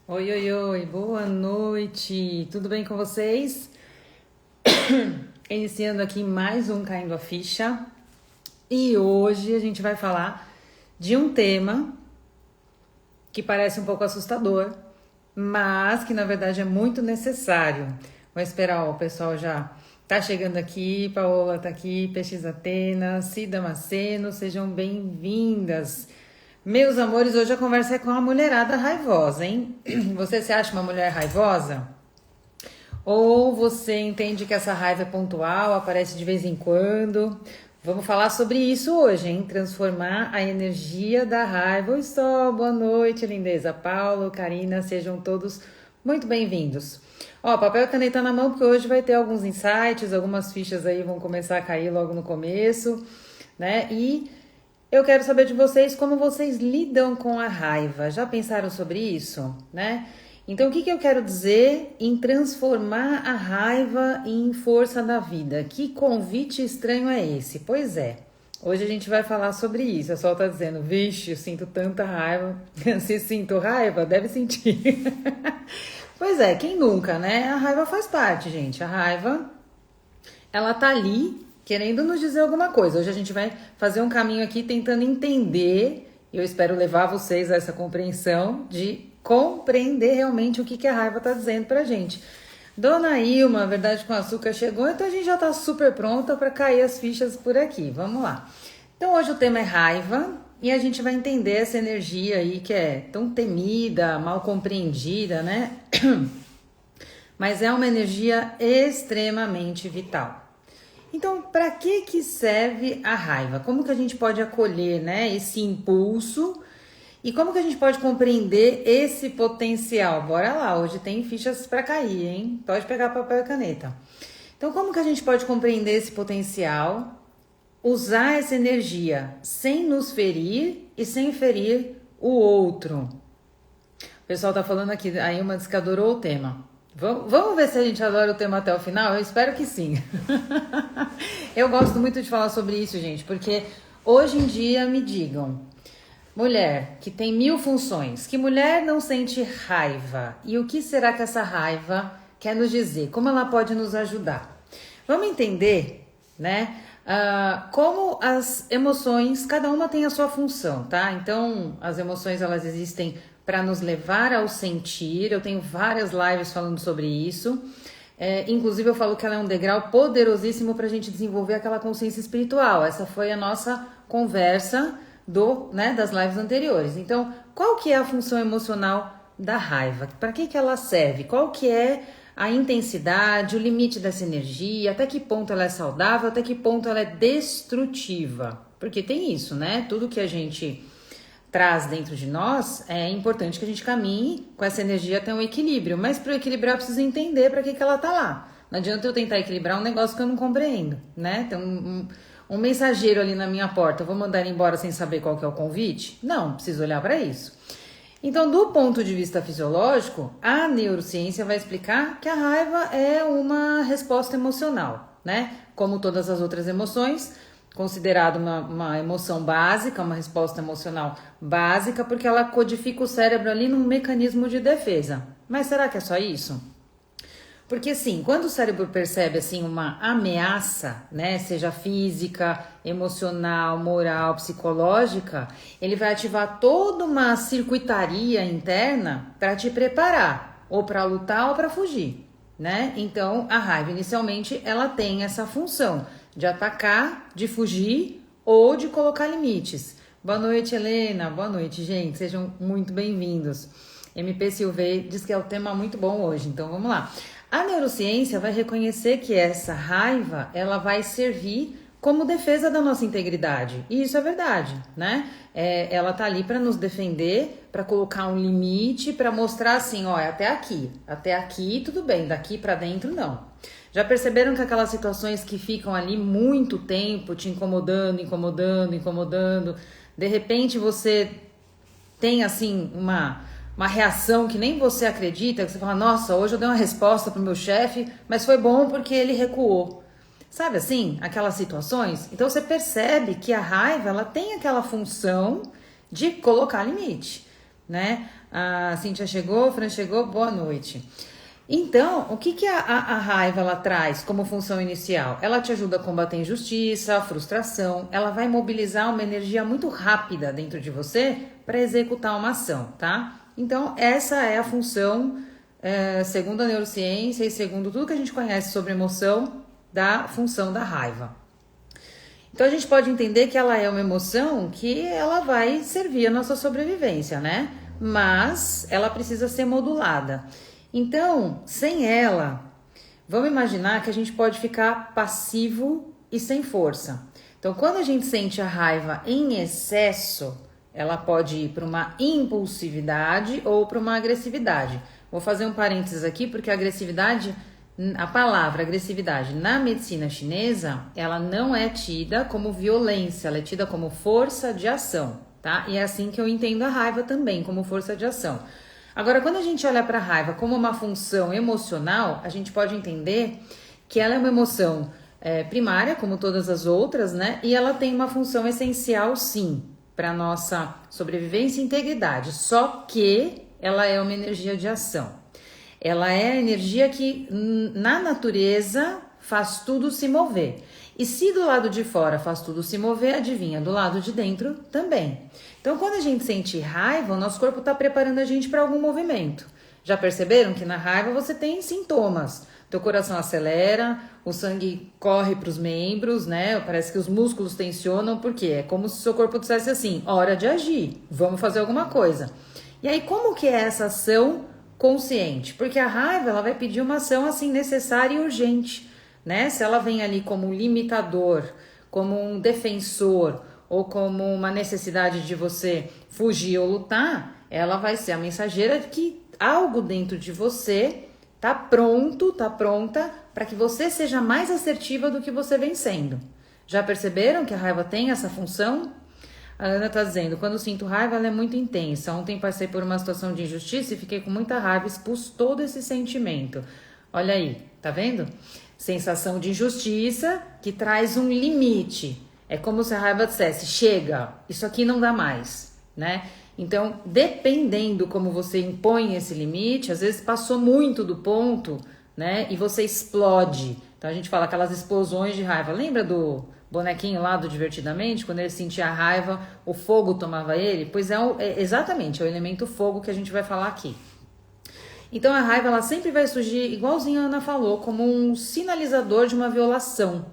Oi, oi, oi, boa noite, tudo bem com vocês? Iniciando aqui mais um Caindo a Ficha e hoje a gente vai falar de um tema que parece um pouco assustador, mas que na verdade é muito necessário. Vou esperar, ó, o pessoal já tá chegando aqui, Paola tá aqui, PX Atenas, Cida Maceno, sejam bem-vindas. Meus amores, hoje a conversa é com a mulherada raivosa, hein? Você se acha uma mulher raivosa? Ou você entende que essa raiva é pontual, aparece de vez em quando? Vamos falar sobre isso hoje, hein? Transformar a energia da raiva. Oi, Sol, boa noite, lindeza. Paulo, Karina, sejam todos muito bem-vindos. Ó, papel e caneta na mão, porque hoje vai ter alguns insights, algumas fichas aí vão começar a cair logo no começo, né? E eu quero saber de vocês como vocês lidam com a raiva. Já pensaram sobre isso, né? Então, o que eu quero dizer em transformar a raiva em força da vida? Que convite estranho é esse? Pois é, hoje a gente vai falar sobre isso. A Sol tá dizendo, vixe, eu sinto tanta raiva. Se sinto raiva, deve sentir. Pois é, quem nunca, né? A raiva faz parte, gente. A raiva, ela tá ali querendo nos dizer alguma coisa. Hoje a gente vai fazer um caminho aqui tentando entender. Eu espero levar vocês a essa compreensão de compreender realmente o que a raiva tá dizendo pra gente. Dona Ilma, Verdade com Açúcar chegou, então a gente já tá super pronta para cair as fichas por aqui. Vamos lá. Então hoje o tema é raiva e a gente vai entender essa energia aí que é tão temida, mal compreendida, né? Mas é uma energia extremamente vital. Então, para que serve a raiva? Como que a gente pode acolher, né, esse impulso e como que a gente pode compreender esse potencial? Bora lá, hoje tem fichas para cair, hein? Pode pegar papel e caneta. Então, como que a gente pode compreender esse potencial, usar essa energia sem nos ferir e sem ferir o outro? O pessoal tá falando aqui, a Ilma disse que adorou o tema. Vamos ver se a gente adora o tema até o final? Eu espero que sim. Eu gosto muito de falar sobre isso, gente, porque hoje em dia me digam, mulher que tem 1000 funções, que mulher não sente raiva? E o que será que essa raiva quer nos dizer? Como ela pode nos ajudar? Vamos entender, né? Como as emoções, cada uma tem a sua função, tá? Então, as emoções elas existem para nos levar ao sentir. Eu tenho várias lives falando sobre isso. Inclusive, eu falo que ela é um degrau poderosíssimo para a gente desenvolver aquela consciência espiritual. Essa foi a nossa conversa das lives anteriores. Então, qual que é a função emocional da raiva? Para que ela serve? Qual que é a intensidade, o limite dessa energia? Até que ponto ela é saudável? Até que ponto ela é destrutiva? Porque tem isso, né? Tudo que a gente traz dentro de nós, é importante que a gente caminhe com essa energia até um equilíbrio. Mas para equilibrar, eu preciso entender para que ela tá lá. Não adianta eu tentar equilibrar um negócio que eu não compreendo, né? Tem um mensageiro ali na minha porta, eu vou mandar ele embora sem saber qual que é o convite? Não, preciso olhar para isso. Então, do ponto de vista fisiológico, a neurociência vai explicar que a raiva é uma resposta emocional, né? Como todas as outras emoções, considerado uma emoção básica, uma resposta emocional básica, porque ela codifica o cérebro ali num mecanismo de defesa. Mas será que é só isso? Porque assim, quando o cérebro percebe assim uma ameaça, né, seja física, emocional, moral, psicológica, ele vai ativar toda uma circuitaria interna para te preparar, ou para lutar ou para fugir, né? Então, a raiva inicialmente ela tem essa função de atacar, de fugir ou de colocar limites. Boa noite, Helena. Boa noite, gente. Sejam muito bem-vindos. MP Silveira diz que é um tema muito bom hoje, então vamos lá. A neurociência vai reconhecer que essa raiva, ela vai servir como defesa da nossa integridade. E isso é verdade, né? Ela tá ali para nos defender, para colocar um limite, para mostrar assim, ó, é até aqui tudo bem, daqui para dentro não. Já perceberam que aquelas situações que ficam ali muito tempo te incomodando, de repente você tem assim uma reação que nem você acredita, que você fala, nossa, hoje eu dei uma resposta pro meu chefe, mas foi bom porque ele recuou. Sabe assim, aquelas situações? Então você percebe que a raiva, ela tem aquela função de colocar limite. né? A Cíntia chegou, Fran chegou, boa noite. Então, o que a raiva ela traz como função inicial? Ela te ajuda a combater a injustiça, a frustração, ela vai mobilizar uma energia muito rápida dentro de você para executar uma ação, tá? Então, essa é a função, segundo a neurociência e segundo tudo que a gente conhece sobre emoção, da função da raiva. Então, a gente pode entender que ela é uma emoção que ela vai servir a nossa sobrevivência, né? Mas ela precisa ser modulada. Então, sem ela, vamos imaginar que a gente pode ficar passivo e sem força. Então, quando a gente sente a raiva em excesso, ela pode ir para uma impulsividade ou para uma agressividade. Vou fazer um parênteses aqui, porque a agressividade, a palavra agressividade na medicina chinesa, ela não é tida como violência, ela é tida como força de ação, tá? E é assim que eu entendo a raiva também, como força de ação. Agora, quando a gente olha para a raiva como uma função emocional, a gente pode entender que ela é uma emoção primária, como todas as outras, né? E ela tem uma função essencial, sim, para a nossa sobrevivência e integridade. Só que ela é uma energia de ação. Ela é a energia que, na natureza, faz tudo se mover. E se do lado de fora faz tudo se mover, adivinha, do lado de dentro também. Então, quando a gente sente raiva, o nosso corpo está preparando a gente para algum movimento. Já perceberam que na raiva você tem sintomas? Teu coração acelera, o sangue corre para os membros, né? Parece que os músculos tensionam, porque é como se o seu corpo dissesse assim, hora de agir, vamos fazer alguma coisa. E aí, como que é essa ação consciente? Porque a raiva, ela vai pedir uma ação assim necessária e urgente, né? Se ela vem ali como um limitador, como um defensor ou como uma necessidade de você fugir ou lutar, ela vai ser a mensageira de que algo dentro de você tá pronta para que você seja mais assertiva do que você vem sendo. Já perceberam que a raiva tem essa função? A Ana tá dizendo, quando sinto raiva, ela é muito intensa. Ontem passei por uma situação de injustiça e fiquei com muita raiva, expus todo esse sentimento. Olha aí, tá vendo? Sensação de injustiça que traz um limite. É como se a raiva dissesse, chega, isso aqui não dá mais, né? Então, dependendo como você impõe esse limite, às vezes passou muito do ponto, né? E você explode. Então, a gente fala aquelas explosões de raiva. Lembra do bonequinho lá do Divertidamente? Quando ele sentia a raiva, o fogo tomava ele? Pois exatamente, é o elemento fogo que a gente vai falar aqui. Então, a raiva, ela sempre vai surgir, igualzinho a Ana falou, como um sinalizador de uma violação.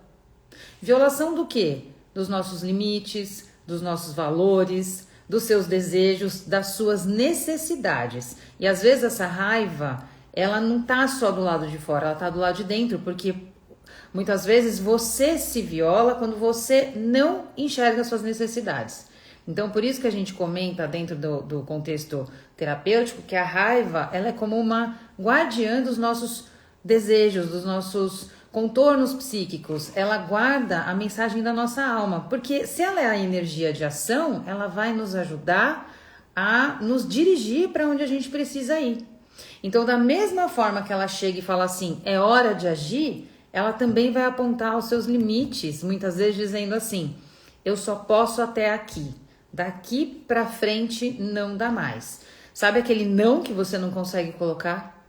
Violação do quê? Dos nossos limites, dos nossos valores, dos seus desejos, das suas necessidades. E às vezes essa raiva, ela não tá só do lado de fora, ela tá do lado de dentro, porque muitas vezes você se viola quando você não enxerga suas necessidades. Então, por isso que a gente comenta dentro do contexto terapêutico que a raiva, ela é como uma guardiã dos nossos desejos, dos nossos contornos psíquicos. Ela guarda a mensagem da nossa alma, porque se ela é a energia de ação, ela vai nos ajudar a nos dirigir para onde a gente precisa ir. Então, da mesma forma que ela chega e fala assim, é hora de agir, ela também vai apontar os seus limites, muitas vezes dizendo assim, eu só posso até aqui, daqui para frente não dá mais. Sabe aquele não que você não consegue colocar?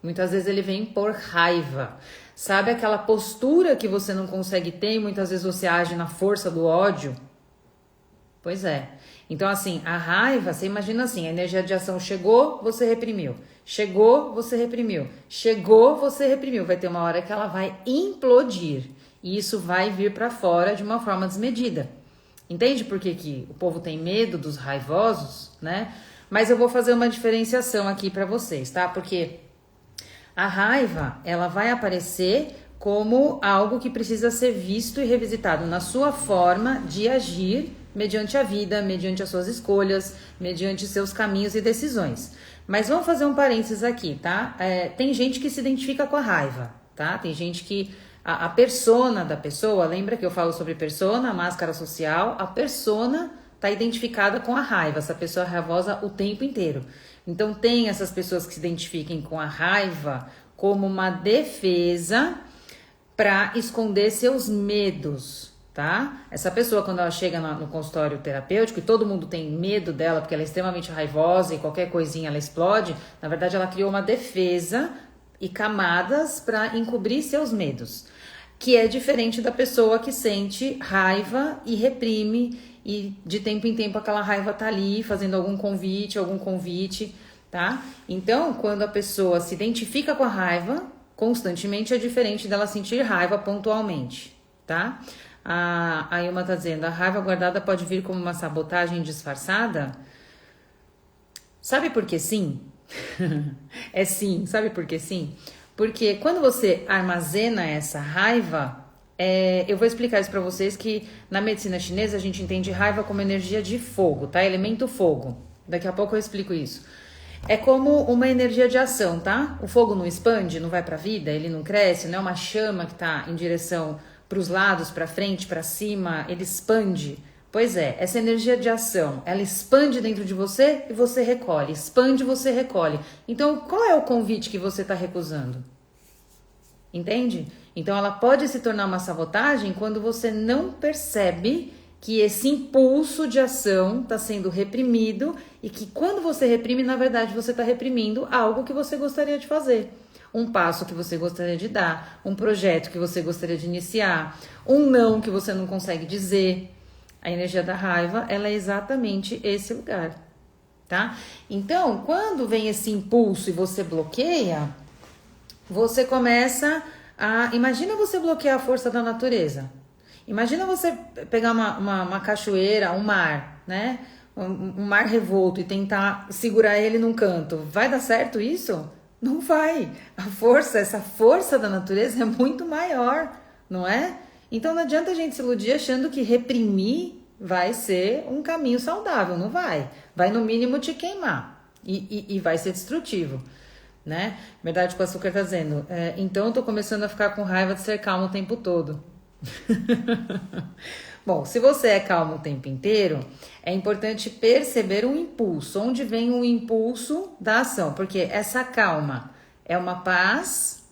Muitas vezes ele vem por raiva. Sabe aquela postura que você não consegue ter e muitas vezes você age na força do ódio? Pois é. Então, assim, a raiva, você imagina assim, a energia de ação chegou, você reprimiu. Chegou, você reprimiu. Chegou, você reprimiu. Vai ter uma hora que ela vai implodir. E isso vai vir para fora de uma forma desmedida. Entende por que o povo tem medo dos raivosos, né? Mas eu vou fazer uma diferenciação aqui para vocês, tá? Porque a raiva, ela vai aparecer como algo que precisa ser visto e revisitado na sua forma de agir mediante a vida, mediante as suas escolhas, mediante seus caminhos e decisões. Mas vamos fazer um parênteses aqui, tá? Tem gente que se identifica com a raiva, tá? Tem gente que a persona da pessoa, lembra que eu falo sobre persona, a máscara social, a persona está identificada com a raiva, essa pessoa é raivosa o tempo inteiro. Então tem essas pessoas que se identifiquem com a raiva como uma defesa para esconder seus medos, tá? Essa pessoa, quando ela chega no consultório terapêutico e todo mundo tem medo dela porque ela é extremamente raivosa e qualquer coisinha ela explode, na verdade ela criou uma defesa e camadas para encobrir seus medos, que é diferente da pessoa que sente raiva e reprime e de tempo em tempo aquela raiva tá ali fazendo algum convite, tá? Então, quando a pessoa se identifica com a raiva constantemente, é diferente dela sentir raiva pontualmente, tá? A Ilma tá dizendo, a raiva guardada pode vir como uma sabotagem disfarçada? Sabe por que sim? É sim, sabe por que sim? Porque quando você armazena essa raiva, eu vou explicar isso pra vocês que na medicina chinesa a gente entende raiva como energia de fogo, tá? Elemento fogo. Daqui a pouco eu explico isso. É como uma energia de ação, tá? O fogo não expande, não vai pra vida, ele não cresce, não é uma chama que tá em direção pros lados, pra frente, pra cima, ele expande. Pois é, essa energia de ação, ela expande dentro de você e você recolhe, expande e você recolhe. Então, qual é o convite que você tá recusando? Entende? Então, ela pode se tornar uma sabotagem quando você não percebe que esse impulso de ação está sendo reprimido e que quando você reprime, na verdade, você está reprimindo algo que você gostaria de fazer. Um passo que você gostaria de dar, um projeto que você gostaria de iniciar, um não que você não consegue dizer. A energia da raiva, ela é exatamente esse lugar, tá? Então, quando vem esse impulso e você bloqueia, você começa a... Imagina você bloquear a força da natureza. Imagina você pegar uma cachoeira, um mar, né? Um mar revolto e tentar segurar ele num canto. Vai dar certo isso? Não vai. Essa força da natureza é muito maior, não é? Então não adianta a gente se iludir achando que reprimir vai ser um caminho saudável. Não vai. Vai no mínimo te queimar e vai ser destrutivo, né? Verdade com o Açúcar tá dizendo. Então eu tô começando a ficar com raiva de ser calmo o tempo todo. Bom, se você é calmo o tempo inteiro, é importante perceber o impulso, onde vem o impulso da ação, porque essa calma é uma paz,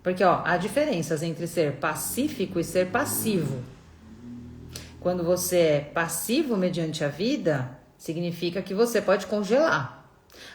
porque ó, há diferenças entre ser pacífico e ser passivo. Quando você é passivo mediante a vida, significa que você pode congelar.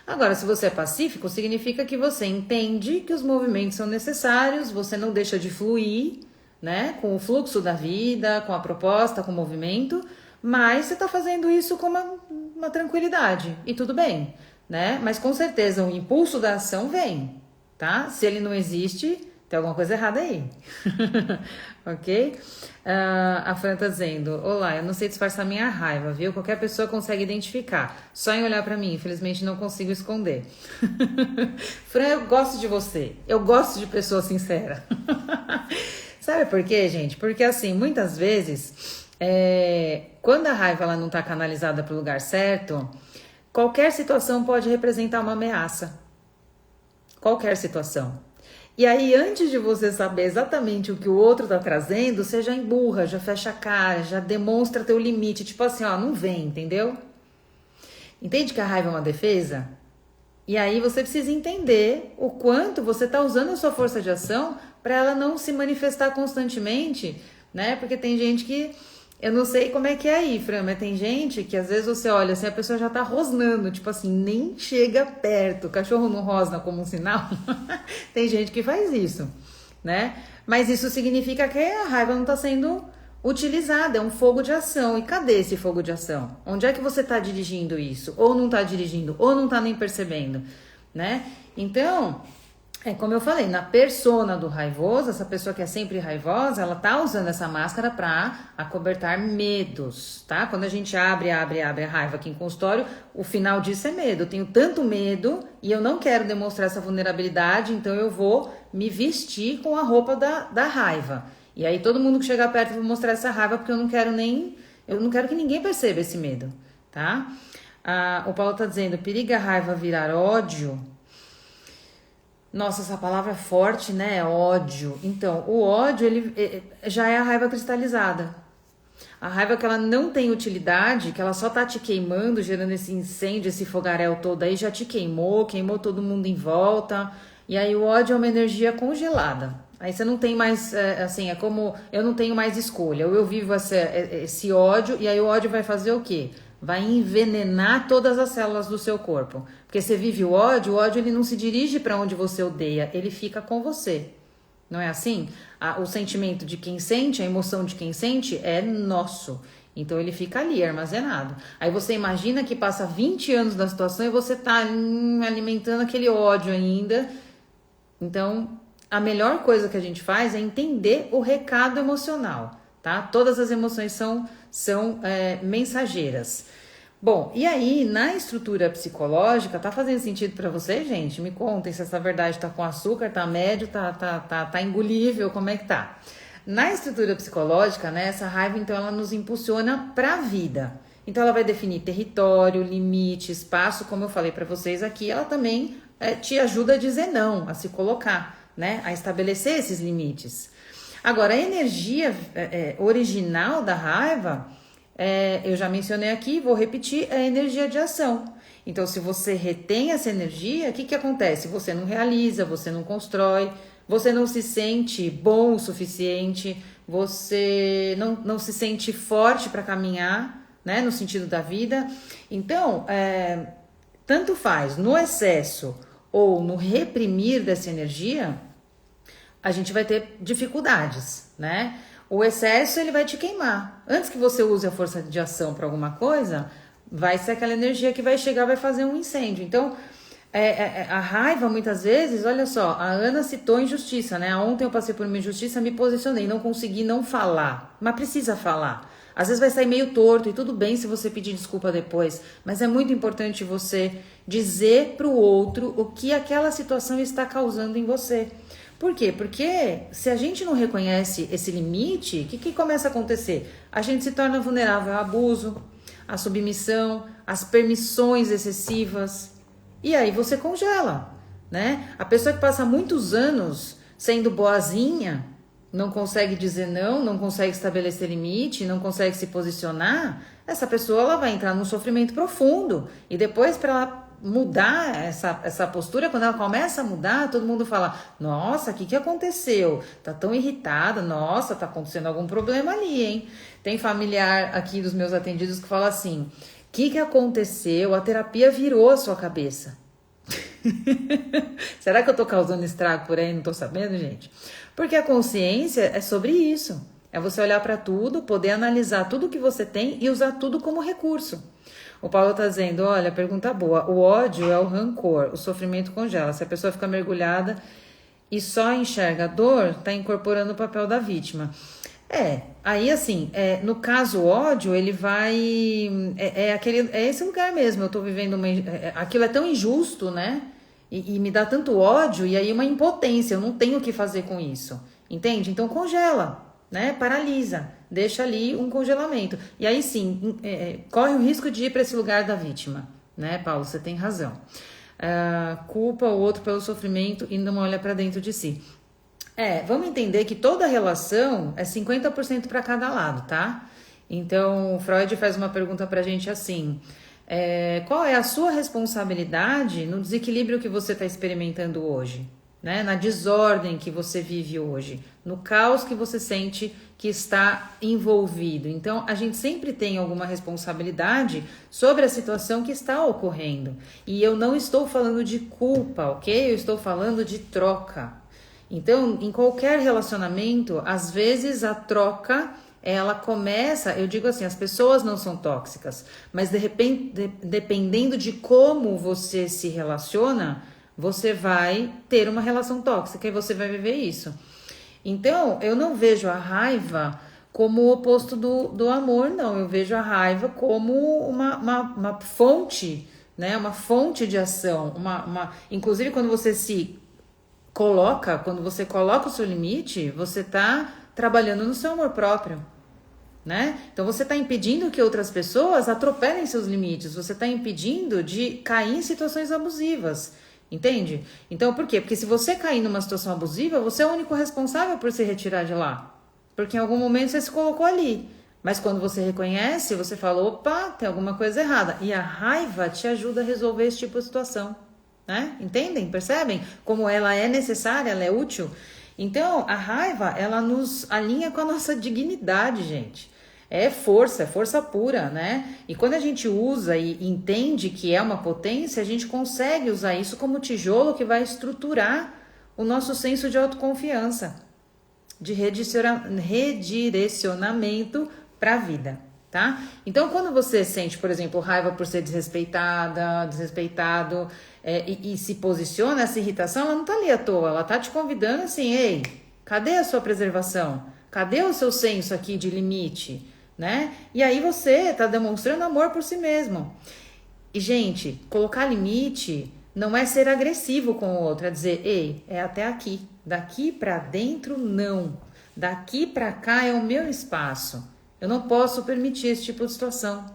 Agora, se você é pacífico, significa que você entende que os movimentos são necessários, você não deixa de fluir, né, com o fluxo da vida, com a proposta, com o movimento, mas você está fazendo isso com uma tranquilidade, e tudo bem, né? Mas com certeza o impulso da ação vem, tá? Se ele não existe, tem alguma coisa errada aí, ok? A Fran tá dizendo, olá, eu não sei disfarçar minha raiva, viu? Qualquer pessoa consegue identificar, só em olhar pra mim, infelizmente não consigo esconder. Fran, eu gosto de você, eu gosto de pessoa sincera. Sabe por quê, gente? Porque assim, muitas vezes, quando a raiva ela não tá canalizada pro lugar certo, qualquer situação pode representar uma ameaça. Qualquer situação. E aí, antes de você saber exatamente o que o outro tá trazendo, você já emburra, já fecha a cara, já demonstra teu limite. Tipo assim, ó, não vem, entendeu? Entende que a raiva é uma defesa? E aí você precisa entender o quanto você tá usando a sua força de ação para ela não se manifestar constantemente, né? Porque tem gente que... Eu não sei como é que é aí, Fran, mas tem gente que às vezes você olha assim, a pessoa já tá rosnando, tipo assim, nem chega perto. O cachorro não rosna como um sinal? Tem gente que faz isso, né? Mas isso significa que a raiva não tá sendo utilizada, é um fogo de ação. E cadê esse fogo de ação? Onde é que você tá dirigindo isso? Ou não tá dirigindo, ou não tá nem percebendo, né? Então... como eu falei, na persona do raivoso, essa pessoa que é sempre raivosa, ela tá usando essa máscara para acobertar medos, tá? Quando a gente abre a raiva aqui em consultório, o final disso é medo. Eu tenho tanto medo e eu não quero demonstrar essa vulnerabilidade, então eu vou me vestir com a roupa da raiva. E aí todo mundo que chegar perto eu vou mostrar essa raiva porque eu não quero que ninguém perceba esse medo, tá? O Paulo tá dizendo, periga a raiva virar ódio. Nossa, essa palavra é forte, né? Ódio. Então, o ódio, ele já é a raiva cristalizada. A raiva que ela não tem utilidade, que ela só tá te queimando, gerando esse incêndio, esse fogaréu todo aí, já te queimou todo mundo em volta. E aí o ódio é uma energia congelada. Aí você não tem mais, assim, é como eu não tenho mais escolha. Ou eu vivo esse ódio, e aí o ódio vai fazer o quê? Vai envenenar todas as células do seu corpo. Porque você vive o ódio ele não se dirige para onde você odeia, ele fica com você. Não é assim? O sentimento de quem sente, a emoção de quem sente é nosso. Então ele fica ali, armazenado. Aí você imagina que passa 20 anos da situação e você tá alimentando aquele ódio ainda. Então, a melhor coisa que a gente faz é entender o recado emocional, tá? Todas as emoções são mensageiras. Bom, e aí, na estrutura psicológica, tá fazendo sentido para você, gente? Me contem se essa verdade tá com açúcar, tá médio, tá engolível, como é que tá? Na estrutura psicológica, né, essa raiva, então, ela nos impulsiona para a vida. Então, ela vai definir território, limite, espaço, como eu falei para vocês aqui, ela também te ajuda a dizer não, a se colocar, né, a estabelecer esses limites. Agora, a energia original da raiva, eu já mencionei aqui, vou repetir, é a energia de ação. Então, se você retém essa energia, o que acontece? Você não realiza, você não constrói, você não se sente bom o suficiente, você não se sente forte para caminhar, né, no sentido da vida. Então, tanto faz no excesso ou no reprimir dessa energia, a gente vai ter dificuldades, né? O excesso, ele vai te queimar. Antes que você use a força de ação para alguma coisa, vai ser aquela energia que vai chegar, vai fazer um incêndio. Então, a raiva, muitas vezes, olha só, a Ana citou injustiça, né? Ontem eu passei por uma injustiça, me posicionei, não consegui não falar, mas precisa falar. Às vezes vai sair meio torto e tudo bem se você pedir desculpa depois, mas é muito importante você dizer para o outro o que aquela situação está causando em você. Por quê? Porque se a gente não reconhece esse limite, o que começa a acontecer? A gente se torna vulnerável ao abuso, à submissão, às permissões excessivas. E aí você congela, né? A pessoa que passa muitos anos sendo boazinha, não consegue dizer não consegue estabelecer limite, não consegue se posicionar, essa pessoa ela vai entrar num sofrimento profundo. E depois, para ela mudar essa postura, quando ela começa a mudar, todo mundo fala, nossa, o que aconteceu? Tá tão irritada, nossa, tá acontecendo algum problema ali, hein? Tem familiar aqui dos meus atendidos que fala assim, o que aconteceu? A terapia virou a sua cabeça. Será que eu tô causando estrago por aí? Não tô sabendo, gente? Porque a consciência é sobre isso. É você olhar para tudo, poder analisar tudo que você tem e usar tudo como recurso. O Paulo tá dizendo, olha, pergunta boa. O ódio é o rancor, o sofrimento congela. Se a pessoa fica mergulhada e só enxerga a dor, tá incorporando o papel da vítima. Aí assim, no caso o ódio, ele vai... É esse lugar mesmo, eu tô vivendo aquilo é tão injusto, né? E me dá tanto ódio, e aí uma impotência, eu não tenho o que fazer com isso, entende? Então congela, né? Paralisa, deixa ali um congelamento. E aí sim, corre o risco de ir para esse lugar da vítima, né, Paulo? Você tem razão. Culpa o outro pelo sofrimento e não olha para dentro de si. Vamos entender que toda relação é 50% para cada lado, tá? Então, Freud faz uma pergunta pra gente assim, qual é a sua responsabilidade no desequilíbrio que você está experimentando hoje? Né? Na desordem que você vive hoje, no caos que você sente que está envolvido. Então, a gente sempre tem alguma responsabilidade sobre a situação que está ocorrendo. E eu não estou falando de culpa, ok? Eu estou falando de troca. Então, em qualquer relacionamento, às vezes a troca, ela começa, eu digo assim, as pessoas não são tóxicas, mas de repente, dependendo de como você se relaciona, você vai ter uma relação tóxica e você vai viver isso. Então, eu não vejo a raiva como o oposto do amor, não. Eu vejo a raiva como uma fonte, né? Uma fonte de ação. Inclusive, quando você quando você coloca o seu limite, você está trabalhando no seu amor próprio, né? Então você está impedindo que outras pessoas atropelem seus limites, você está impedindo de cair em situações abusivas, entende? Então por quê? Porque se você cair numa situação abusiva, você é o único responsável por se retirar de lá, porque em algum momento você se colocou ali. Mas quando você reconhece, você fala, opa, tem alguma coisa errada. E a raiva te ajuda a resolver esse tipo de situação. Né? Entendem? Percebem? Como ela é necessária, ela é útil. Então, a raiva, ela nos alinha com a nossa dignidade, gente. É força pura, né? E quando a gente usa e entende que é uma potência, a gente consegue usar isso como tijolo que vai estruturar o nosso senso de autoconfiança, de redirecionamento para a vida, tá? Então, quando você sente, por exemplo, raiva por ser desrespeitada, desrespeitado, e se posiciona, essa irritação, ela não tá ali à toa, ela tá te convidando assim, ei, cadê a sua preservação? Cadê o seu senso aqui de limite? Né? E aí você tá demonstrando amor por si mesmo. E, gente, colocar limite não é ser agressivo com o outro, é dizer, ei, é até aqui, daqui para dentro não, daqui para cá é o meu espaço, eu não posso permitir esse tipo de situação.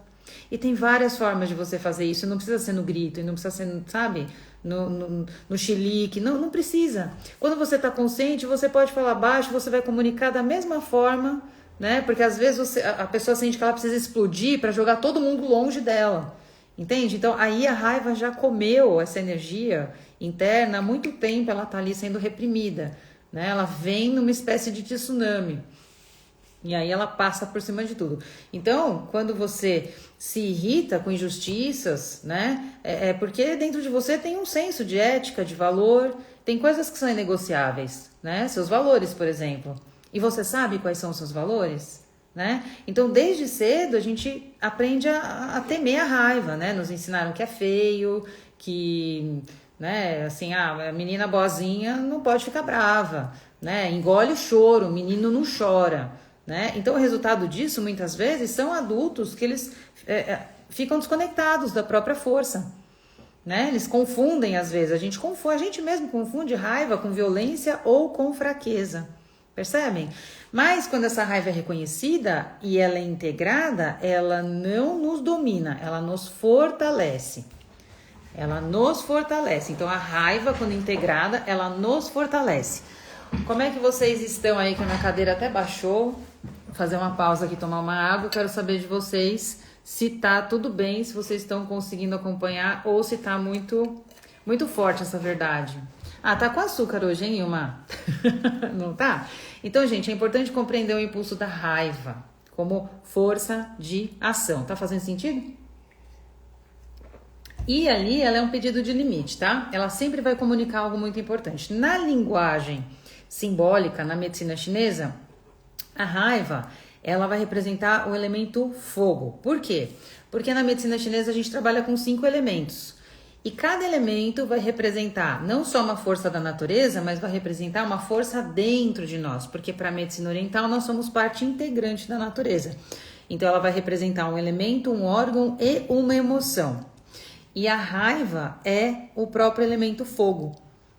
E tem várias formas de você fazer isso, não precisa ser no grito, não precisa ser, sabe, no chilique, não precisa. Quando você tá consciente, você pode falar baixo, você vai comunicar da mesma forma, né? Porque às vezes a pessoa sente que ela precisa explodir para jogar todo mundo longe dela, entende? Então aí a raiva já comeu essa energia interna há muito tempo, ela tá ali sendo reprimida, né? Ela vem numa espécie de tsunami e aí ela passa por cima de tudo. Então, quando você se irrita com injustiças, né? É porque dentro de você tem um senso de ética, de valor, tem coisas que são inegociáveis, né? Seus valores, por exemplo. E você sabe quais são os seus valores, né? Então, desde cedo, a gente aprende a temer a raiva, né? Nos ensinaram que é feio, que, né? Assim, a menina boazinha não pode ficar brava, né? Engole o choro, o menino não chora, né? Então, o resultado disso, muitas vezes, são adultos que eles ficam desconectados da própria força, né? Eles confundem, às vezes, a gente mesmo confunde raiva com violência ou com fraqueza. Percebem? Mas quando essa raiva é reconhecida e ela é integrada, ela não nos domina, ela nos fortalece. Ela nos fortalece. Então a raiva, quando integrada, ela nos fortalece. Como é que vocês estão aí? Que a minha cadeira até baixou. Vou fazer uma pausa aqui, tomar uma água. Quero saber de vocês se tá tudo bem, se vocês estão conseguindo acompanhar ou se tá muito forte essa verdade. Ah, tá com açúcar hoje, hein, Ilma? Não tá? Então, gente, é importante compreender o impulso da raiva como força de ação. Tá fazendo sentido? E ali ela é um pedido de limite, tá? Ela sempre vai comunicar algo muito importante. Na linguagem simbólica, na medicina chinesa, a raiva, ela vai representar o elemento fogo. Por quê? Porque na medicina chinesa a gente trabalha com 5 elementos. E cada elemento vai representar não só uma força da natureza, mas vai representar uma força dentro de nós, porque para a medicina oriental nós somos parte integrante da natureza. Então ela vai representar um elemento, um órgão e uma emoção. E a raiva é o próprio elemento fogo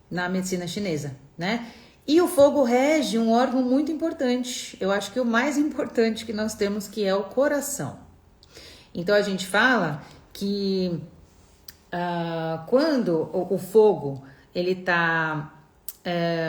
na medicina chinesa, né? E o fogo rege um órgão muito importante, eu acho que o mais importante que nós temos, que é o coração. Então a gente fala que quando o fogo ele está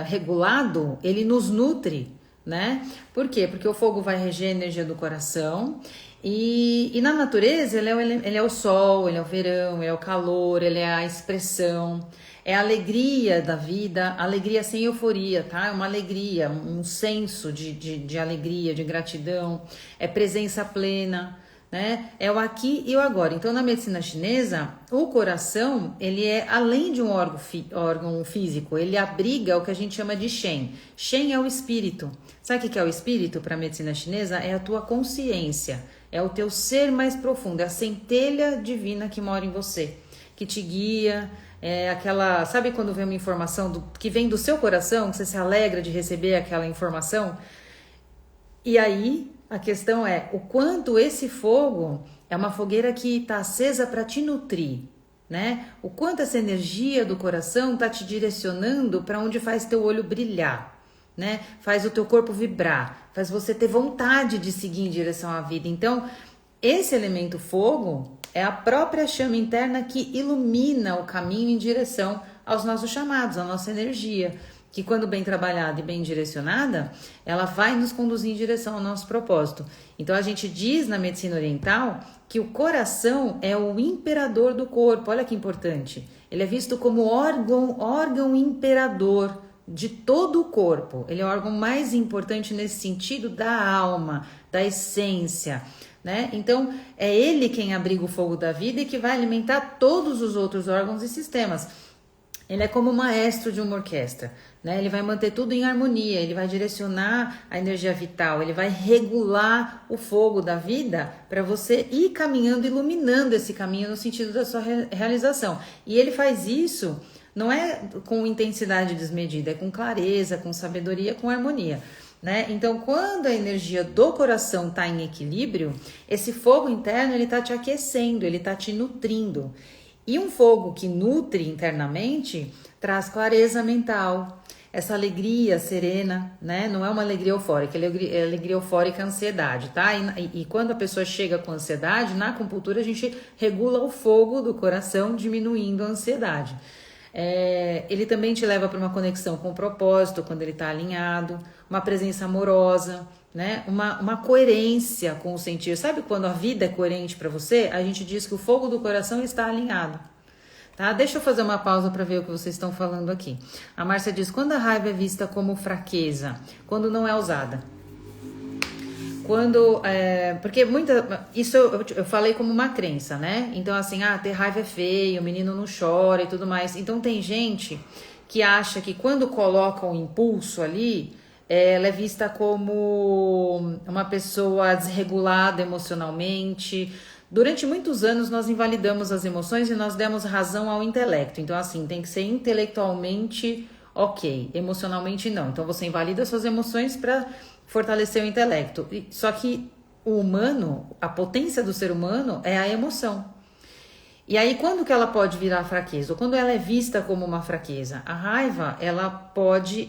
regulado, ele nos nutre, né? Por quê? Porque o fogo vai reger a energia do coração e na natureza ele é o sol, ele é o verão, ele é o calor, ele é a expressão, é a alegria da vida, alegria sem euforia, tá? É uma alegria, um senso de alegria, de gratidão, é presença plena, né? É o aqui e o agora. Então, na medicina chinesa, o coração, ele é além de um órgão físico, ele abriga o que a gente chama de Shen. Shen é o espírito. Sabe o que é o espírito para a medicina chinesa? É a tua consciência, é o teu ser mais profundo, é a centelha divina que mora em você, que te guia, é aquela, sabe quando vem uma informação que vem do seu coração, que você se alegra de receber aquela informação? E aí a questão é o quanto esse fogo é uma fogueira que está acesa para te nutrir, né? O quanto essa energia do coração está te direcionando para onde faz teu olho brilhar, né? Faz o teu corpo vibrar, faz você ter vontade de seguir em direção à vida. Então, esse elemento fogo é a própria chama interna que ilumina o caminho em direção aos nossos chamados, à nossa energia, que quando bem trabalhada e bem direcionada, ela vai nos conduzir em direção ao nosso propósito. Então a gente diz na medicina oriental que o coração é o imperador do corpo. Olha que importante. Ele é visto como órgão imperador de todo o corpo. Ele é o órgão mais importante nesse sentido da alma, da essência, né? Então, é ele quem abriga o fogo da vida e que vai alimentar todos os outros órgãos e sistemas. Ele é como o maestro de uma orquestra, né? Ele vai manter tudo em harmonia, ele vai direcionar a energia vital, ele vai regular o fogo da vida para você ir caminhando, iluminando esse caminho no sentido da sua realização. E ele faz isso não é com intensidade desmedida, é com clareza, com sabedoria, com harmonia, né? Então, quando a energia do coração está em equilíbrio, esse fogo interno ele está te aquecendo, ele está te nutrindo. E um fogo que nutre internamente traz clareza mental, essa alegria serena, né? Não é uma alegria eufórica, é alegria eufórica, ansiedade, tá? E quando a pessoa chega com ansiedade, na acupuntura a gente regula o fogo do coração, diminuindo a ansiedade. Ele também te leva para uma conexão com o propósito, quando ele está alinhado, uma presença amorosa, né? Uma coerência com o sentir. Sabe quando a vida é coerente para você? A gente diz que o fogo do coração está alinhado. Tá? Deixa eu fazer uma pausa para ver o que vocês estão falando aqui. A Márcia diz: quando a raiva é vista como fraqueza, quando não é usada. Porque isso eu falei como uma crença, né? Então, assim, ter raiva é feio, o menino não chora e tudo mais. Então, tem gente que acha que quando coloca o impulso ali, ela é vista como uma pessoa desregulada emocionalmente. Durante muitos anos, nós invalidamos as emoções e nós demos razão ao intelecto. Então, assim, tem que ser intelectualmente ok, emocionalmente não. Então, você invalida suas emoções para fortalecer o intelecto. Só que o humano, a potência do ser humano é a emoção. E aí, quando que ela pode virar fraqueza? Ou quando ela é vista como uma fraqueza? A raiva, ela pode,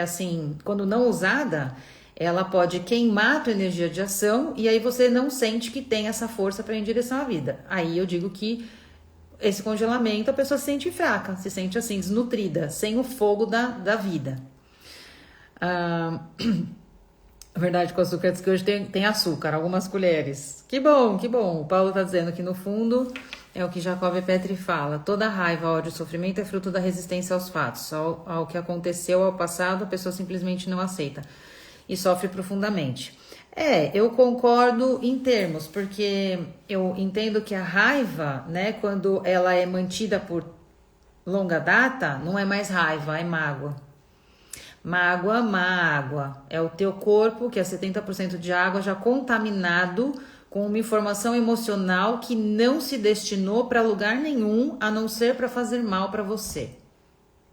assim, quando não usada, ela pode queimar a tua energia de ação e aí você não sente que tem essa força para ir em direção à vida. Aí eu digo que esse congelamento, a pessoa se sente fraca, se sente assim, desnutrida, sem o fogo da vida. Verdade, com açúcar, diz que hoje tem açúcar, algumas colheres. Que bom, que bom. O Paulo tá dizendo que no fundo é o que Jacob Petri fala. Toda raiva, ódio e sofrimento é fruto da resistência aos fatos. Ao que aconteceu ao passado, a pessoa simplesmente não aceita e sofre profundamente. Eu concordo em termos, porque eu entendo que a raiva, né, quando ela é mantida por longa data, não é mais raiva, é mágoa. Mágoa. É o teu corpo, que é 70% de água, já contaminado com uma informação emocional que não se destinou para lugar nenhum, a não ser para fazer mal para você.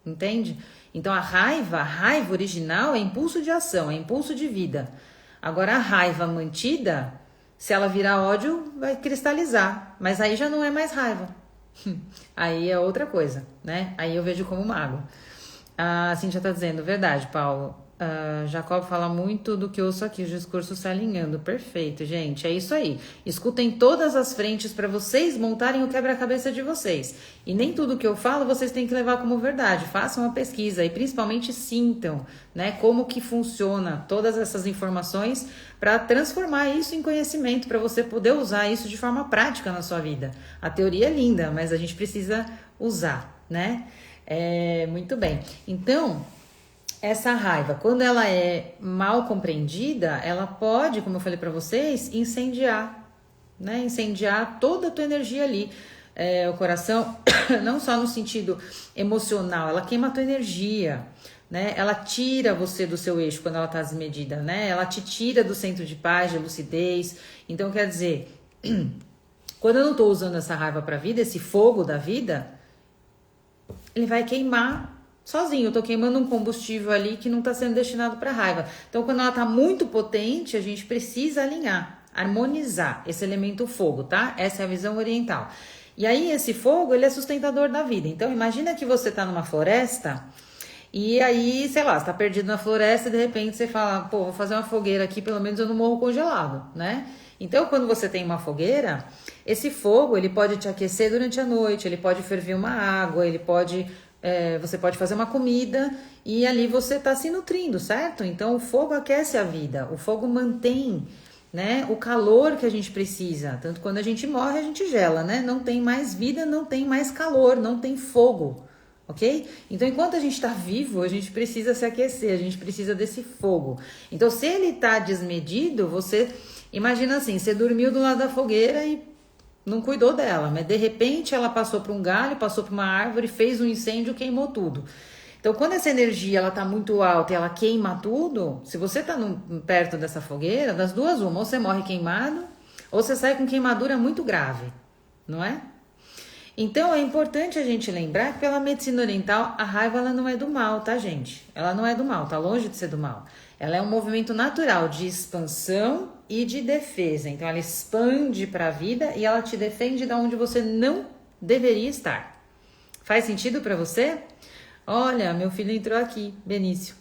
Entende? Então a raiva original é impulso de ação, é impulso de vida. Agora a raiva mantida, se ela virar ódio, vai cristalizar. Mas aí já não é mais raiva. Aí é outra coisa, né? Aí eu vejo como mágoa. A Cíntia tá dizendo, verdade, Paulo. Jacob fala muito do que eu ouço aqui, o discurso se alinhando. Perfeito, gente, é isso aí. Escutem todas as frentes para vocês montarem o quebra-cabeça de vocês. E nem tudo que eu falo vocês têm que levar como verdade. Façam uma pesquisa e principalmente sintam, né, como que funciona todas essas informações para transformar isso em conhecimento, para você poder usar isso de forma prática na sua vida. A teoria é linda, mas a gente precisa usar, né? Muito bem. Então, essa raiva, quando ela é mal compreendida, ela pode, como eu falei para vocês, incendiar, né? Incendiar toda a tua energia ali. O coração, não só no sentido emocional, ela queima a tua energia, né? Ela tira você do seu eixo quando ela tá desmedida, né? Ela te tira do centro de paz, de lucidez. Então, quer dizer, quando eu não tô usando essa raiva pra vida, esse fogo da vida, ele vai queimar sozinho. Eu tô queimando um combustível ali que não tá sendo destinado para raiva. Então, quando ela tá muito potente, a gente precisa alinhar, harmonizar esse elemento fogo, tá? Essa é a visão oriental. E aí, esse fogo, ele é sustentador da vida. Então, imagina que você tá numa floresta e aí, sei lá, você tá perdido na floresta e de repente você fala, pô, vou fazer uma fogueira aqui, pelo menos eu não morro congelado, né? Então, quando você tem uma fogueira, esse fogo, ele pode te aquecer durante a noite, ele pode ferver uma água, ele pode, você pode fazer uma comida e ali você está se nutrindo, certo? Então, o fogo aquece a vida, o fogo mantém, né, o calor que a gente precisa. Tanto quando a gente morre, a gente gela, né? Não tem mais vida, não tem mais calor, não tem fogo, ok? Então, enquanto a gente está vivo, a gente precisa se aquecer, a gente precisa desse fogo. Então, se ele está desmedido, você imagina assim, você dormiu do lado da fogueira e não cuidou dela, mas de repente ela passou por um galho, passou por uma árvore, fez um incêndio, queimou tudo. Então, quando essa energia ela tá muito alta e ela queima tudo, se você tá perto dessa fogueira, das duas uma, ou você morre queimado, ou você sai com queimadura muito grave, não é? Então, é importante a gente lembrar que pela medicina oriental, a raiva ela não é do mal, tá, gente? Ela não é do mal, tá longe de ser do mal. Ela é um movimento natural de expansão e de defesa. Então, ela expande para a vida e ela te defende de onde você não deveria estar. Faz sentido para você? Olha, meu filho entrou aqui, Benício.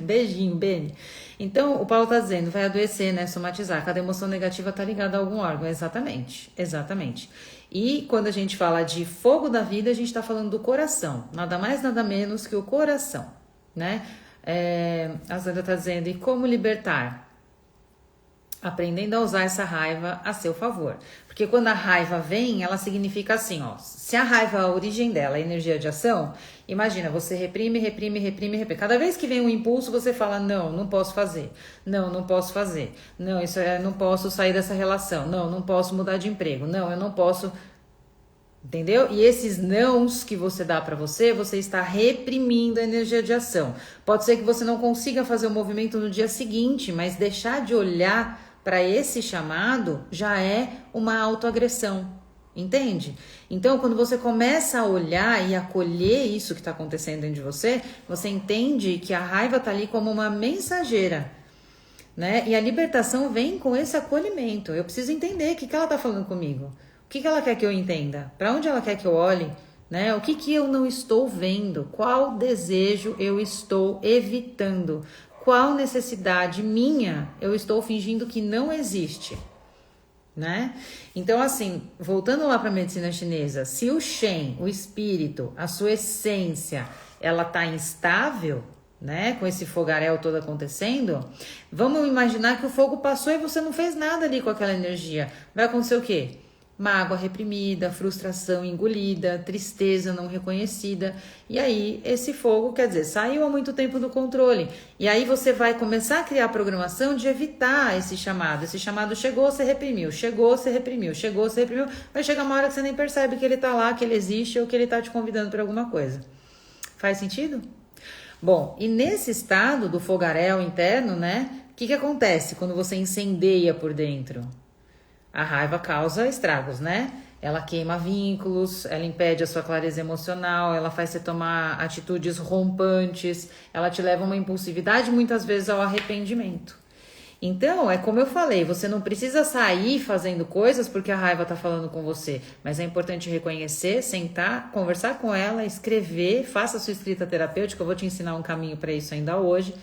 Beijinho, Beni. Então, o Paulo tá dizendo, vai adoecer, né? Somatizar. Cada emoção negativa tá ligada a algum órgão. Exatamente, exatamente. E quando a gente fala de fogo da vida, a gente tá falando do coração. Nada mais, nada menos que o coração, né? A Sandra tá dizendo, e como libertar? Aprendendo a usar essa raiva a seu favor. Porque quando a raiva vem, ela significa assim, ó. Se a raiva, a origem dela é energia de ação, imagina, você reprime. Cada vez que vem um impulso, você fala, não posso fazer. Não posso fazer. Não, não posso sair dessa relação. Não posso mudar de emprego. Não, eu não posso... Entendeu? E esses nãos que você dá para você está reprimindo a energia de ação. Pode ser que você não consiga fazer o movimento no dia seguinte, mas deixar de olhar para esse chamado já é uma autoagressão, entende? Então, quando você começa a olhar e acolher isso que está acontecendo dentro de você, você entende que a raiva está ali como uma mensageira, né? E a libertação vem com esse acolhimento. Eu preciso entender o que ela está falando comigo. O que ela quer que eu entenda? Para onde ela quer que eu olhe? Né? O que eu não estou vendo? Qual desejo eu estou evitando? Qual necessidade minha eu estou fingindo que não existe? Né? Então, assim, voltando lá para a medicina chinesa, se o Shen, o espírito, a sua essência, ela tá instável, né? Com esse fogaréu todo acontecendo, vamos imaginar que o fogo passou e você não fez nada ali com aquela energia. Vai acontecer o quê? Mágoa reprimida, frustração engolida, tristeza não reconhecida. E aí, esse fogo, quer dizer, saiu há muito tempo do controle. E aí você vai começar a criar a programação de evitar esse chamado. Esse chamado chegou, você reprimiu. Chegou, você reprimiu. Chegou, você reprimiu. Vai chegar uma hora que você nem percebe que ele tá lá, que ele existe ou que ele tá te convidando para alguma coisa. Faz sentido? Bom, e nesse estado do fogaréu interno, né? O que acontece quando você incendeia por dentro? A raiva causa estragos, né? Ela queima vínculos, ela impede a sua clareza emocional, ela faz você tomar atitudes rompantes, ela te leva a uma impulsividade, muitas vezes ao arrependimento. Então, é como eu falei, você não precisa sair fazendo coisas porque a raiva tá falando com você, mas é importante reconhecer, sentar, conversar com ela, escrever, faça a sua escrita terapêutica, eu vou te ensinar um caminho para isso ainda hoje.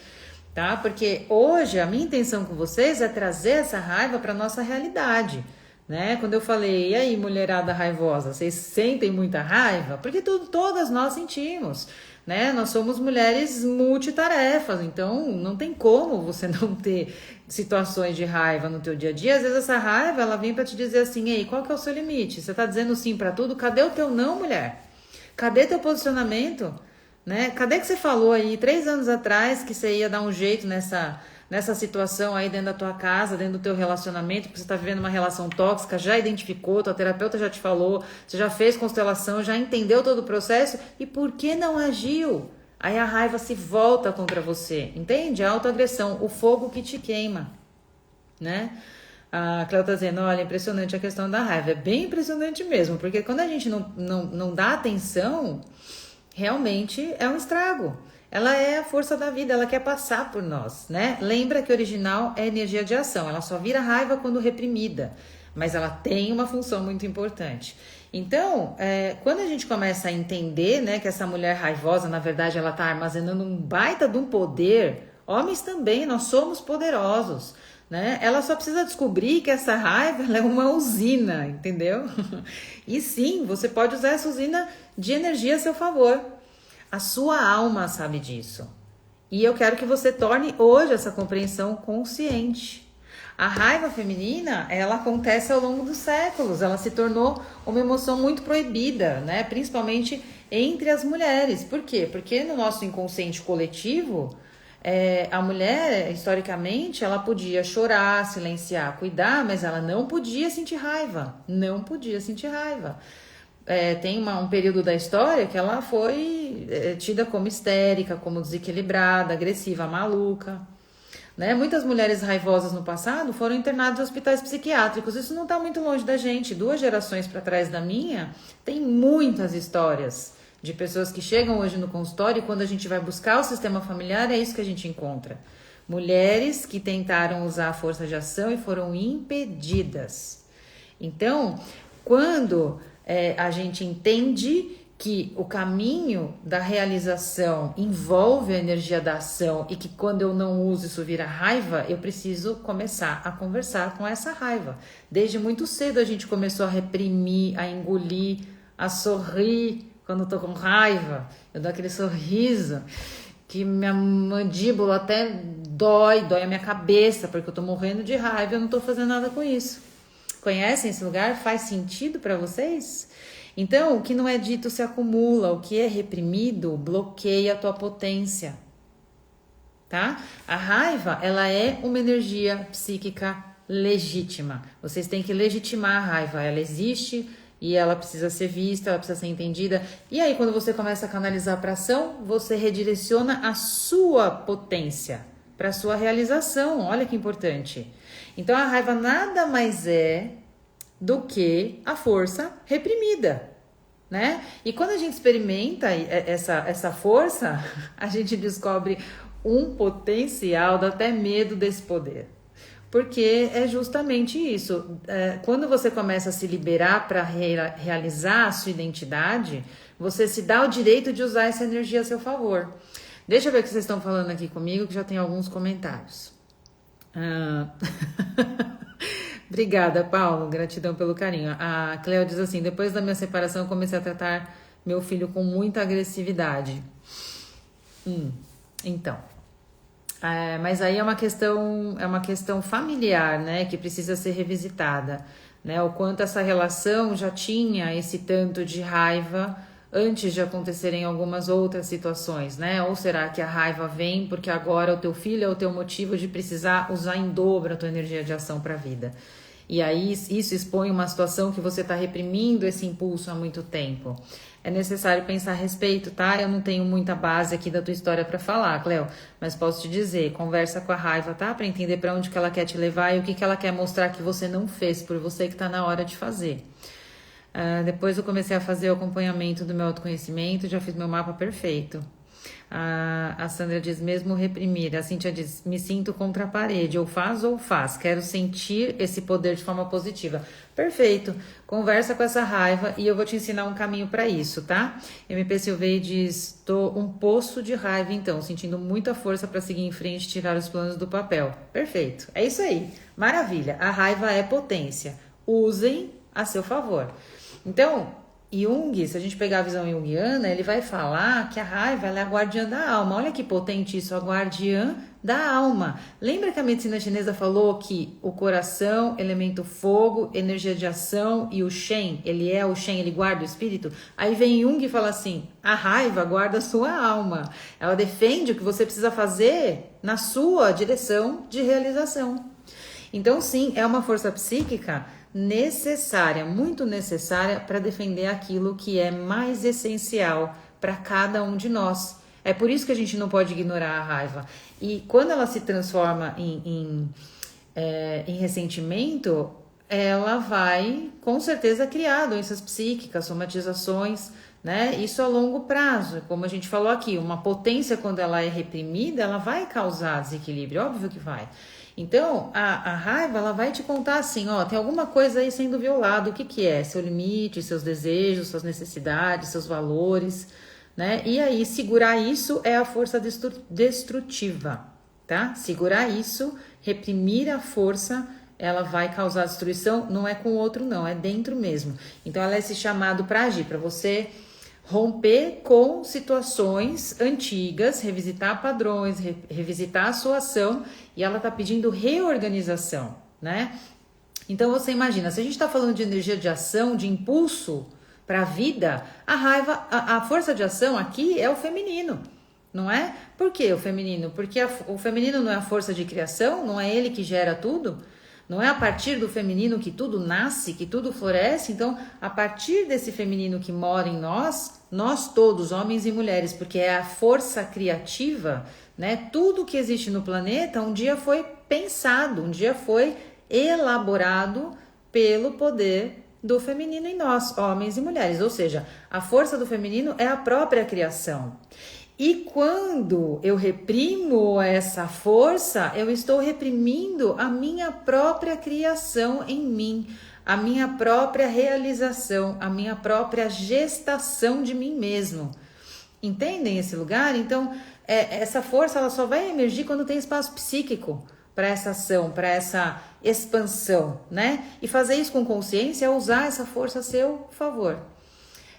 Tá? Porque hoje a minha intenção com vocês é trazer essa raiva para nossa realidade, né? Quando eu falei, e aí, mulherada raivosa, vocês sentem muita raiva? Porque todas nós sentimos, né? Nós somos mulheres multitarefas, então não tem como você não ter situações de raiva no teu dia a dia. Às vezes essa raiva, ela vem para te dizer assim, ei, qual que é o seu limite? Você tá dizendo sim para tudo? Cadê o teu não, mulher? Cadê teu posicionamento? Né? Cadê que você falou aí 3 anos atrás que você ia dar um jeito nessa situação aí dentro da tua casa, dentro do teu relacionamento, porque você está vivendo uma relação tóxica, já identificou, tua terapeuta já te falou, você já fez constelação, já entendeu todo o processo e por que não agiu? Aí a raiva se volta contra você, entende? A autoagressão, o fogo que te queima, né? A Cléo tá dizendo, olha, impressionante a questão da raiva, é bem impressionante mesmo, porque quando a gente não dá atenção... Realmente é um estrago. Ela é a força da vida, ela quer passar por nós, né? Lembra que o original é energia de ação, ela só vira raiva quando reprimida, mas ela tem uma função muito importante. Então, quando a gente começa a entender, né, que essa mulher raivosa, na verdade, ela tá armazenando um baita de um poder, homens também, nós somos poderosos, né? Ela só precisa descobrir que essa raiva ela é uma usina, entendeu? E sim, você pode usar essa usina de energia a seu favor. A sua alma sabe disso. E eu quero que você torne hoje essa compreensão consciente. A raiva feminina, ela acontece ao longo dos séculos. Ela se tornou uma emoção muito proibida, né? Principalmente entre as mulheres. Por quê? Porque no nosso inconsciente coletivo, a mulher, historicamente, ela podia chorar, silenciar, cuidar, mas ela não podia sentir raiva. Não podia sentir raiva. Tem um período da história que ela foi tida como histérica, como desequilibrada, agressiva, maluca. Né? Muitas mulheres raivosas no passado foram internadas em hospitais psiquiátricos. Isso não está muito longe da gente. 2 gerações para trás da minha, tem muitas histórias de pessoas que chegam hoje no consultório e quando a gente vai buscar o sistema familiar, é isso que a gente encontra. Mulheres que tentaram usar a força de ação e foram impedidas. Então, quando a gente entende que o caminho da realização envolve a energia da ação e que quando eu não uso isso vira raiva, eu preciso começar a conversar com essa raiva. Desde muito cedo a gente começou a reprimir, a engolir, a sorrir quando eu tô com raiva. Eu dou aquele sorriso que minha mandíbula até dói a minha cabeça, porque eu tô morrendo de raiva e eu não tô fazendo nada com isso. Conhecem esse lugar? Faz sentido para vocês? Então, o que não é dito se acumula, o que é reprimido bloqueia a tua potência, tá? A raiva, ela é uma energia psíquica legítima. Vocês têm que legitimar a raiva, ela existe e ela precisa ser vista, ela precisa ser entendida. E aí, quando você começa a canalizar para ação, você redireciona a sua potência para a sua realização. Olha que importante. Então, a raiva nada mais é do que a força reprimida, né? E quando a gente experimenta essa força, a gente descobre um potencial, dá até medo desse poder. Porque é justamente isso. Quando você começa a se liberar para realizar a sua identidade, você se dá o direito de usar essa energia a seu favor. Deixa eu ver o que vocês estão falando aqui comigo, que já tem alguns comentários. Obrigada, Paulo. Gratidão pelo carinho. A Cleo diz assim: depois da minha separação, eu comecei a tratar meu filho com muita agressividade. Então. Mas aí é uma questão familiar, né? Que precisa ser revisitada. Né? O quanto essa relação já tinha esse tanto de raiva antes de acontecerem algumas outras situações, né? Ou será que a raiva vem porque agora o teu filho é o teu motivo de precisar usar em dobro a tua energia de ação para a vida? E aí isso expõe uma situação que você está reprimindo esse impulso há muito tempo. É necessário pensar a respeito, tá? Eu não tenho muita base aqui da tua história para falar, Cleo, mas posso te dizer, conversa com a raiva, tá? Para entender para onde que ela quer te levar e o que que ela quer mostrar que você não fez por você que está na hora de fazer. Depois eu comecei a fazer o acompanhamento do meu autoconhecimento, já fiz meu mapa perfeito. A Sandra diz, mesmo reprimir. A Cíntia diz, me sinto contra a parede, ou faz, quero sentir esse poder de forma positiva. Perfeito, conversa com essa raiva e eu vou te ensinar um caminho para isso, tá? MP Silveira diz, tô um poço de raiva então, sentindo muita força para seguir em frente e tirar os planos do papel. Perfeito, é isso aí, maravilha, a raiva é potência, usem a seu favor. Então, Jung, se a gente pegar a visão junguiana, ele vai falar que a raiva ela é a guardiã da alma. Olha que potente isso, a guardiã da alma. Lembra que a medicina chinesa falou que o coração, elemento fogo, energia de ação e o Shen, ele guarda o espírito? Aí vem Jung e fala assim, a raiva guarda a sua alma. Ela defende o que você precisa fazer na sua direção de realização. Então sim, é uma força psíquica necessária, muito necessária para defender aquilo que é mais essencial para cada um de nós. É por isso que a gente não pode ignorar a raiva. E quando ela se transforma em ressentimento, ela vai com certeza criar doenças psíquicas, somatizações, né? Isso a longo prazo, como a gente falou aqui, uma potência quando ela é reprimida, ela vai causar desequilíbrio, óbvio que vai. Então, a raiva, ela vai te contar assim, ó, tem alguma coisa aí sendo violado, o que que é? Seu limite, seus desejos, suas necessidades, seus valores, né? E aí, segurar isso é a força destrutiva, tá? Segurar isso, reprimir a força, ela vai causar destruição, não é com o outro não, é dentro mesmo. Então, ela é esse chamado para agir, para você romper com situações antigas, revisitar padrões, revisitar a sua ação, e ela está pedindo reorganização, né? Então você imagina, se a gente está falando de energia de ação, de impulso para a vida, a raiva, a força de ação aqui é o feminino, não é? Por que o feminino? Porque o feminino não é a força de criação, não é ele que gera tudo, não é a partir do feminino que tudo nasce, que tudo floresce. Então, a partir desse feminino que mora em nós todos, homens e mulheres, porque é a força criativa, né? Tudo que existe no planeta um dia foi pensado, um dia foi elaborado pelo poder do feminino em nós, homens e mulheres. Ou seja, a força do feminino é a própria criação. E quando eu reprimo essa força, eu estou reprimindo a minha própria criação em mim, a minha própria realização, a minha própria gestação de mim mesmo. Entendem esse lugar? Então, essa força ela só vai emergir quando tem espaço psíquico para essa ação, para essa expansão, né? E fazer isso com consciência é usar essa força a seu favor.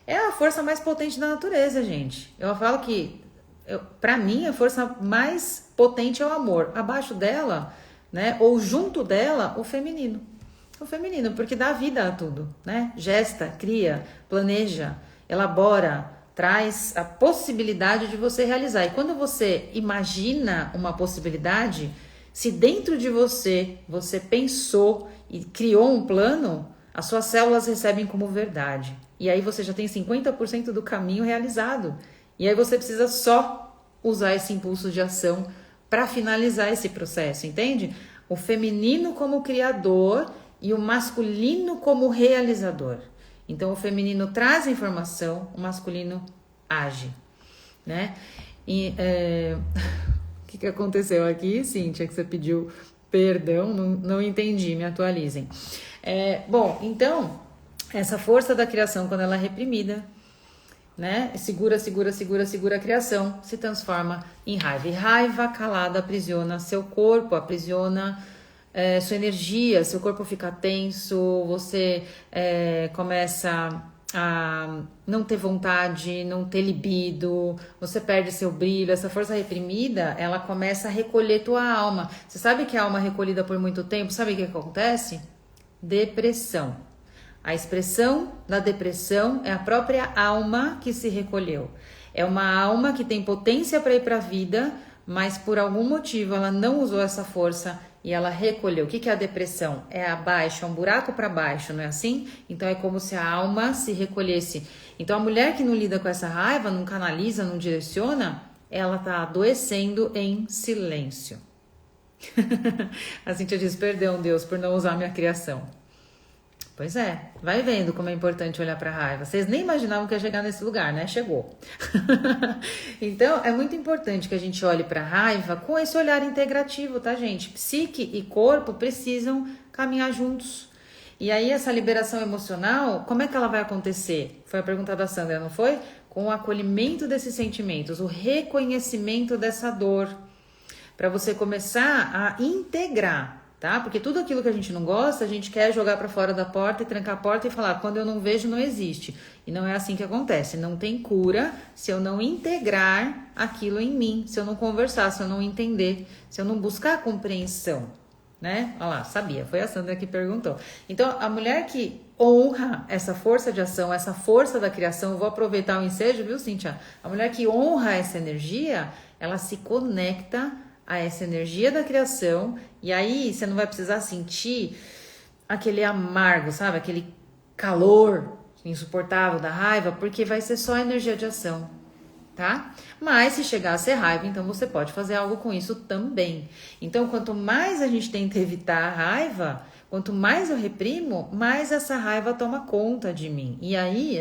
É a força mais potente da natureza, gente. Eu falo que, para mim, a força mais potente é o amor. Abaixo dela, né? Ou junto dela, o feminino. O feminino, porque dá vida a tudo, né? Gesta, cria, planeja, elabora, traz a possibilidade de você realizar. E quando você imagina uma possibilidade, se dentro de você pensou e criou um plano, as suas células recebem como verdade. E aí você já tem 50% do caminho realizado. E aí você precisa só usar esse impulso de ação para finalizar esse processo, entende? O feminino como criador e o masculino como realizador. Então o feminino traz a informação, o masculino age, né? E o que aconteceu aqui, Cíntia, que você pediu perdão, não entendi, me atualizem. Bom, então, essa força da criação, quando ela é reprimida, né? Segura a criação, se transforma em raiva. E raiva calada aprisiona seu corpo, aprisiona sua energia, seu corpo fica tenso, você começa a não ter vontade, não ter libido, você perde seu brilho. Essa força reprimida, ela começa a recolher tua alma. Você sabe que a alma recolhida por muito tempo, sabe o que acontece? Depressão. A expressão da depressão é a própria alma que se recolheu. É uma alma que tem potência para ir para a vida, mas por algum motivo ela não usou essa força e ela recolheu. O que é a depressão? É abaixo, é um buraco para baixo, não é assim? Então é como se a alma se recolhesse. Então a mulher que não lida com essa raiva, não canaliza, não direciona, ela está adoecendo em silêncio. A Cíntia diz, perdão, Deus, por não usar minha criação. Pois é, vai vendo como é importante olhar para a raiva. Vocês nem imaginavam que ia chegar nesse lugar, né? Chegou. Então, é muito importante que a gente olhe para a raiva com esse olhar integrativo, tá, gente? Psique e corpo precisam caminhar juntos. E aí, essa liberação emocional, como é que ela vai acontecer? Foi a pergunta da Sandra, não foi? Com o acolhimento desses sentimentos, o reconhecimento dessa dor, para você começar a integrar. Tá? Porque tudo aquilo que a gente não gosta, a gente quer jogar para fora da porta e trancar a porta e falar, quando eu não vejo, não existe. E não é assim que acontece. Não tem cura se eu não integrar aquilo em mim, se eu não conversar, se eu não entender, se eu não buscar a compreensão, né? Olha lá, sabia, foi a Sandra que perguntou. Então, a mulher que honra essa força de ação, essa força da criação, eu vou aproveitar o ensejo, viu, Cíntia? A mulher que honra essa energia, ela se conecta a essa energia da criação, e aí você não vai precisar sentir aquele amargo, sabe? Aquele calor insuportável da raiva, porque vai ser só energia de ação, tá? Mas se chegar a ser raiva, então você pode fazer algo com isso também. Então, quanto mais a gente tenta evitar a raiva, quanto mais eu reprimo, mais essa raiva toma conta de mim. E aí,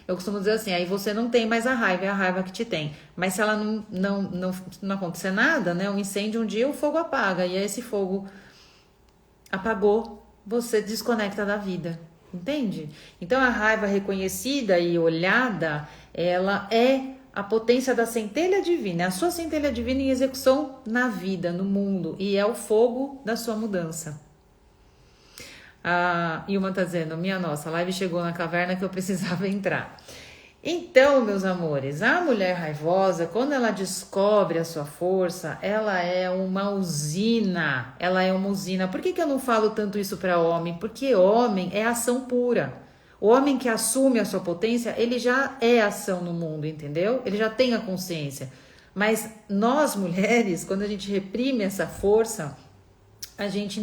eu costumo dizer assim, aí você não tem mais a raiva, é a raiva que te tem. Mas se ela não acontecer nada, né? Um incêndio, um dia o fogo apaga. E aí esse fogo apagou, você desconecta da vida. Entende? Então a raiva reconhecida e olhada, ela é a potência da centelha divina. É a sua centelha divina em execução na vida, no mundo. E é o fogo da sua mudança. A Ilma tá dizendo, minha nossa, a live chegou na caverna que eu precisava entrar. Então, meus amores, a mulher raivosa, quando ela descobre a sua força, ela é uma usina. Ela é uma usina. Por que eu não falo tanto isso para homem? Porque homem é ação pura. O homem que assume a sua potência, ele já é ação no mundo, entendeu? Ele já tem a consciência. Mas nós, mulheres, quando a gente reprime essa força, a gente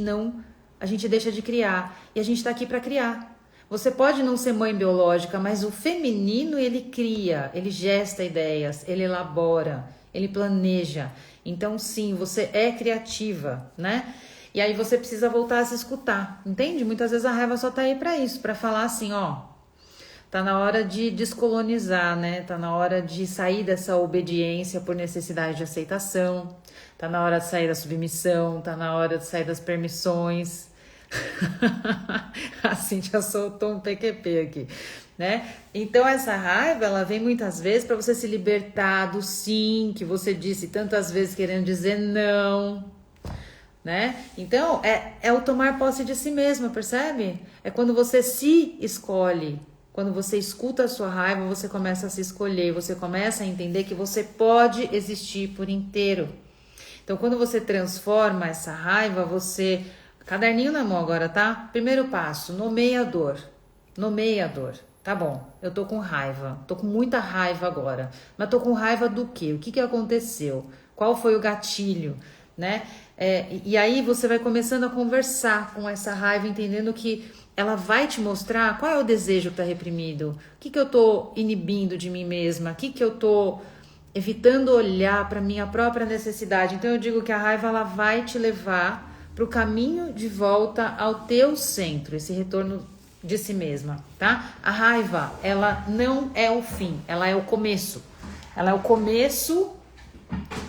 deixa de criar. E a gente está aqui para criar. Você pode não ser mãe biológica, mas o feminino, ele cria, ele gesta ideias, ele elabora, ele planeja. Então, sim, você é criativa, né? E aí você precisa voltar a se escutar, entende? Muitas vezes a raiva só tá aí para isso, para falar assim, ó, tá na hora de descolonizar, né? Tá na hora de sair dessa obediência por necessidade de aceitação, tá na hora de sair da submissão, tá na hora de sair das permissões. A Cíntia soltou um PQP aqui, né? Então essa raiva, ela vem muitas vezes para você se libertar do sim, que você disse tantas vezes querendo dizer não, né? Então é o tomar posse de si mesma, percebe? É quando você se escolhe, quando você escuta a sua raiva, você começa a se escolher, você começa a entender que você pode existir por inteiro. Então quando você transforma essa raiva, você... Caderninho na mão agora, tá? Primeiro passo, nomeia a dor. Nomeia a dor. Tá bom, eu tô com raiva, tô com muita raiva agora. Mas tô com raiva do quê? O que aconteceu? Qual foi o gatilho? Né? E aí você vai começando a conversar com essa raiva, entendendo que ela vai te mostrar qual é o desejo que tá reprimido. O que eu tô inibindo de mim mesma? O que eu tô evitando olhar para minha própria necessidade? Então eu digo que a raiva, ela vai te levar para o caminho de volta ao teu centro, esse retorno de si mesma, tá? A raiva, ela não é o fim, ela é o começo. Ela é o começo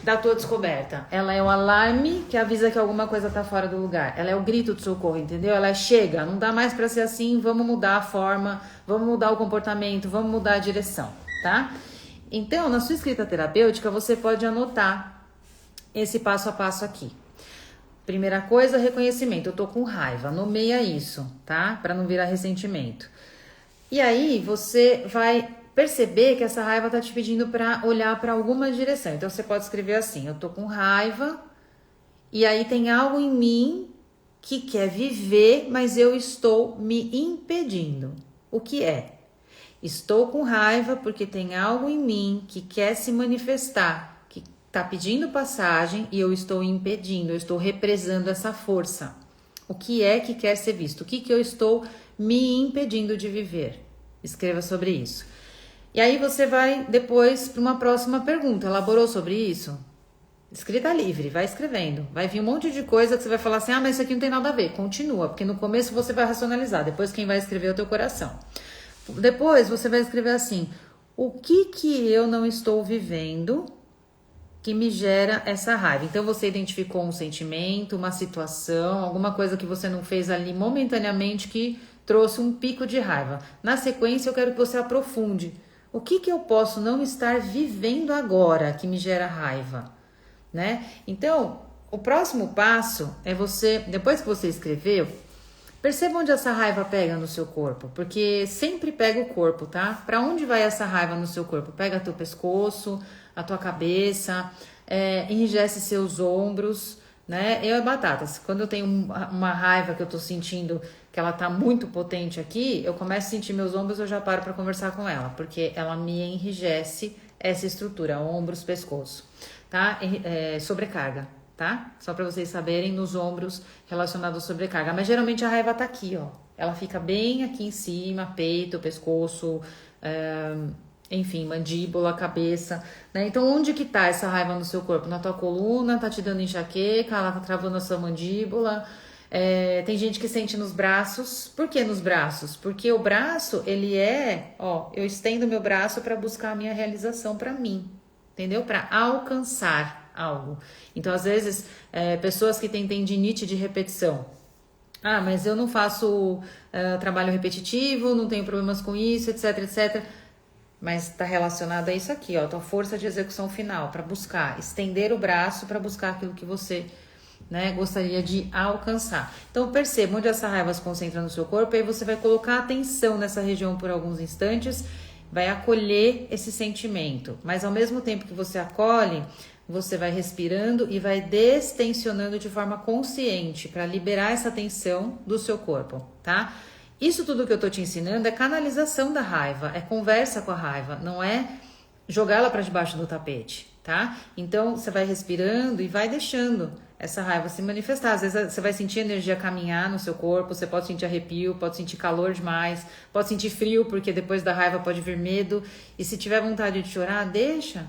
da tua descoberta. Ela é o alarme que avisa que alguma coisa tá fora do lugar. Ela é o grito de socorro, entendeu? Ela é chega, não dá mais para ser assim, vamos mudar a forma, vamos mudar o comportamento, vamos mudar a direção, tá? Então, na sua escrita terapêutica, você pode anotar esse passo a passo aqui. Primeira coisa, reconhecimento. Eu tô com raiva, nomeia isso, tá? Para não virar ressentimento. E aí você vai perceber que essa raiva tá te pedindo para olhar para alguma direção. Então você pode escrever assim: eu tô com raiva e aí tem algo em mim que quer viver, mas eu estou me impedindo. O que é? Estou com raiva porque tem algo em mim que quer se manifestar, tá pedindo passagem e eu estou impedindo, eu estou represando essa força. O que é que quer ser visto? O que eu estou me impedindo de viver? Escreva sobre isso. E aí você vai depois para uma próxima pergunta. Elaborou sobre isso? Escrita livre, vai escrevendo. Vai vir um monte de coisa que você vai falar assim, mas isso aqui não tem nada a ver. Continua, porque no começo você vai racionalizar, depois quem vai escrever é o teu coração. Depois você vai escrever assim, o que eu não estou vivendo que me gera essa raiva? Então você identificou um sentimento, uma situação, alguma coisa que você não fez ali momentaneamente que trouxe um pico de raiva. Na sequência eu quero que você aprofunde. O que eu posso não estar vivendo agora que me gera raiva, né? Então, o próximo passo é você, depois que você escreveu, perceba onde essa raiva pega no seu corpo, porque sempre pega o corpo, tá? Para onde vai essa raiva no seu corpo? Pega teu pescoço, a tua cabeça, enrijece seus ombros, né? Eu é batatas. Quando eu tenho uma raiva que eu tô sentindo que ela tá muito potente aqui, eu começo a sentir meus ombros, eu já paro para conversar com ela, porque ela me enrijece essa estrutura, ombros, pescoço, tá? Sobrecarga, tá? Só para vocês saberem, nos ombros relacionado à sobrecarga. Mas geralmente a raiva tá aqui, ó. Ela fica bem aqui em cima, peito, pescoço, enfim, mandíbula, cabeça, né? Então, onde que tá essa raiva no seu corpo? Na tua coluna, tá te dando enxaqueca, ela tá travando a sua mandíbula. Tem gente que sente nos braços. Por que nos braços? Porque o braço, ele eu estendo meu braço para buscar a minha realização para mim, entendeu? Para alcançar algo. Então, às vezes, pessoas que têm tendinite de repetição. Ah, mas eu não faço trabalho repetitivo, não tenho problemas com isso, etc, etc. Mas está relacionado a isso aqui, ó, tua força de execução final, para buscar, estender o braço para buscar aquilo que você, né, gostaria de alcançar. Então perceba onde essa raiva se concentra no seu corpo, e aí você vai colocar atenção nessa região por alguns instantes, vai acolher esse sentimento, mas ao mesmo tempo que você acolhe, você vai respirando e vai destensionando de forma consciente para liberar essa tensão do seu corpo, tá? Isso tudo que eu tô te ensinando é canalização da raiva, é conversa com a raiva, não é jogar ela para debaixo do tapete, tá? Então você vai respirando e vai deixando essa raiva se manifestar. Às vezes você vai sentir energia caminhar no seu corpo, você pode sentir arrepio, pode sentir calor demais, pode sentir frio, porque depois da raiva pode vir medo. E se tiver vontade de chorar, deixa,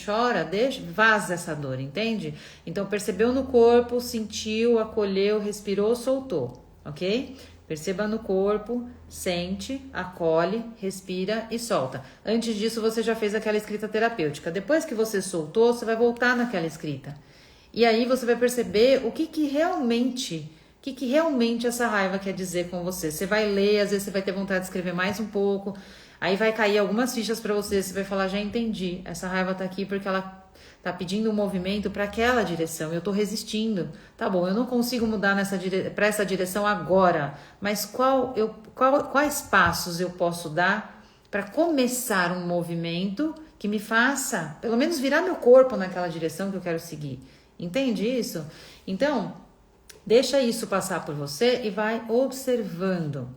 chora, deixa, vaza essa dor, entende? Então percebeu no corpo, sentiu, acolheu, respirou, soltou, ok? Perceba no corpo, sente, acolhe, respira e solta. Antes disso, você já fez aquela escrita terapêutica. Depois que você soltou, você vai voltar naquela escrita. E aí você vai perceber o que realmente essa raiva quer dizer com você. Você vai ler, às vezes você vai ter vontade de escrever mais um pouco. Aí vai cair algumas fichas para você. Você vai falar, já entendi. Essa raiva tá aqui porque ela tá pedindo um movimento para aquela direção, eu tô resistindo. Tá bom, eu não consigo mudar para essa direção agora, mas quais passos eu posso dar para começar um movimento que me faça, pelo menos, virar meu corpo naquela direção que eu quero seguir? Entende isso? Então, deixa isso passar por você e vai observando.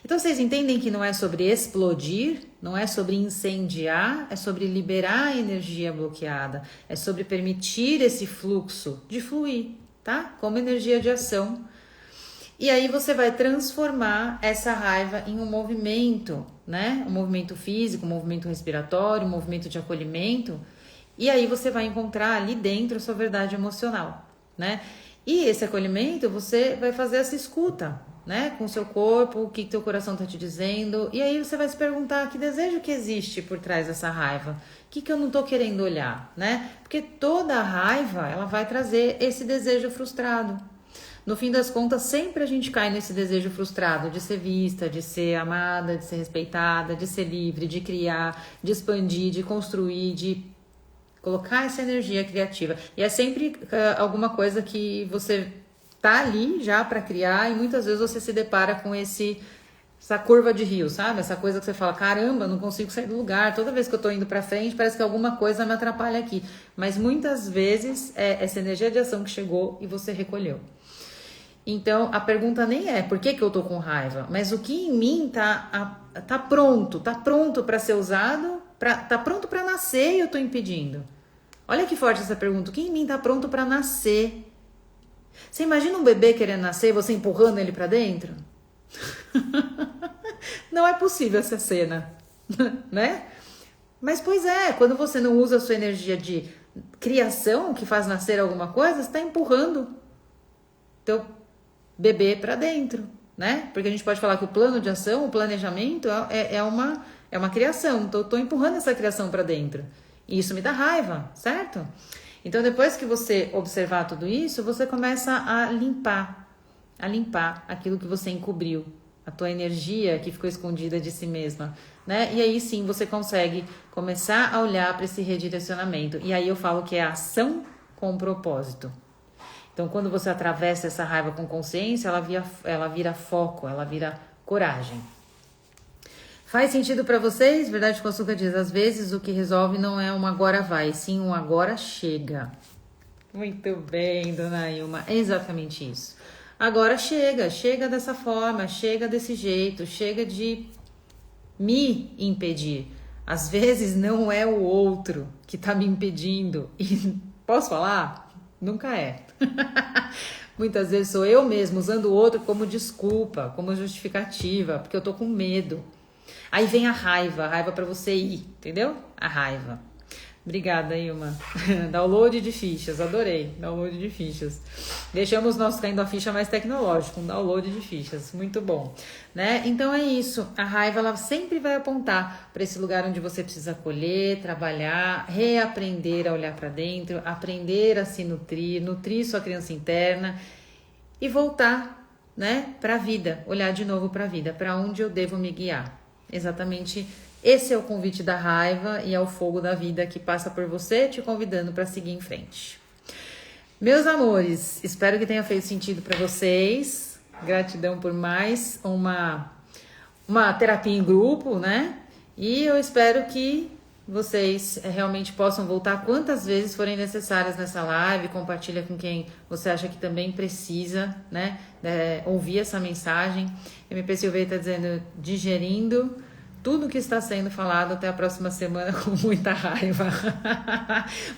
Então, vocês entendem que não é sobre explodir, não é sobre incendiar, é sobre liberar a energia bloqueada, é sobre permitir esse fluxo de fluir, tá? Como energia de ação. E aí você vai transformar essa raiva em um movimento, né? Um movimento físico, um movimento respiratório, um movimento de acolhimento. E aí você vai encontrar ali dentro a sua verdade emocional, né? E esse acolhimento, você vai fazer essa escuta, né? Com o seu corpo, o que teu coração tá te dizendo. E aí você vai se perguntar que desejo que existe por trás dessa raiva. O que eu não tô querendo olhar, né? Porque toda a raiva, ela vai trazer esse desejo frustrado. No fim das contas, sempre a gente cai nesse desejo frustrado de ser vista, de ser amada, de ser respeitada, de ser livre, de criar, de expandir, de construir, de colocar essa energia criativa. E é sempre alguma coisa que você tá ali já para criar e muitas vezes você se depara com essa curva de rio, sabe? Essa coisa que você fala, caramba, não consigo sair do lugar. Toda vez que eu tô indo para frente, parece que alguma coisa me atrapalha aqui. Mas muitas vezes é essa energia de ação que chegou e você recolheu. Então, a pergunta nem é por que eu tô com raiva, mas o que em mim tá pronto para ser usado, tá pronto para nascer e eu tô impedindo. Olha que forte essa pergunta. O que em mim tá pronto para nascer? Você imagina um bebê querendo nascer, você empurrando ele para dentro? Não é possível essa cena, né? Mas pois é, quando você não usa a sua energia de criação, que faz nascer alguma coisa, você está empurrando teu bebê para dentro, né? Porque a gente pode falar que o plano de ação, o planejamento é uma criação. Então eu tô empurrando essa criação para dentro. E isso me dá raiva, certo? Então depois que você observar tudo isso, você começa a limpar aquilo que você encobriu, a tua energia que ficou escondida de si mesma, né? E aí sim você consegue começar a olhar para esse redirecionamento. E aí eu falo que é ação com propósito. Então, quando você atravessa essa raiva com consciência, ela vira foco, ela vira coragem. Faz sentido para vocês? Verdade com Açúcar diz, às vezes o que resolve não é um agora vai, sim um agora chega. Muito bem, dona Ilma, é exatamente isso. Agora chega dessa forma, chega desse jeito, chega de me impedir. Às vezes não é o outro que tá me impedindo. E posso falar? Nunca é. Muitas vezes sou eu mesmo usando o outro como desculpa, como justificativa, porque eu tô com medo. Aí vem a raiva para você ir, entendeu? A raiva. Obrigada, Ilma. Download de fichas, adorei. Download de fichas. Deixamos nosso caindo a ficha mais tecnológico, um download de fichas, muito bom, né? Então é isso. A raiva ela sempre vai apontar para esse lugar onde você precisa acolher, trabalhar, reaprender a olhar para dentro, aprender a se nutrir sua criança interna e voltar, né, para a vida, olhar de novo para a vida, para onde eu devo me guiar. Exatamente. Esse é o convite da raiva e é o fogo da vida que passa por você, te convidando para seguir em frente. Meus amores, espero que tenha feito sentido para vocês. Gratidão por mais uma terapia em grupo, né? E eu espero que vocês realmente possam voltar quantas vezes forem necessárias nessa live, compartilha com quem você acha que também precisa, né, ouvir essa mensagem. MP Silveira está dizendo, digerindo tudo que está sendo falado, até a próxima semana com muita raiva.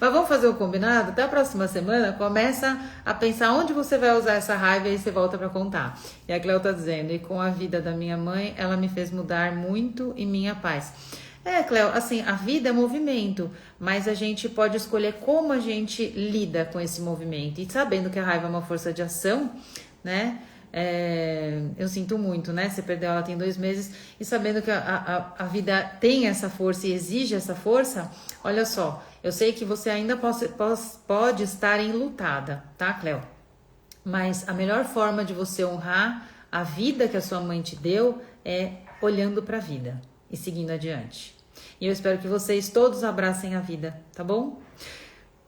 Mas vamos fazer o combinado? Até a próxima semana, começa a pensar onde você vai usar essa raiva e aí você volta para contar. E a Cleo está dizendo, e com a vida da minha mãe, ela me fez mudar muito em minha paz. Cleo, assim, a vida é movimento, mas a gente pode escolher como a gente lida com esse movimento. E sabendo que a raiva é uma força de ação, né? Eu sinto muito, né? Você perdeu ela tem 2 meses. E sabendo que a vida tem essa força e exige essa força, olha só, eu sei que você ainda pode estar enlutada, tá, Cleo? Mas a melhor forma de você honrar a vida que a sua mãe te deu é olhando para a vida e seguindo adiante. E eu espero que vocês todos abracem a vida, tá bom?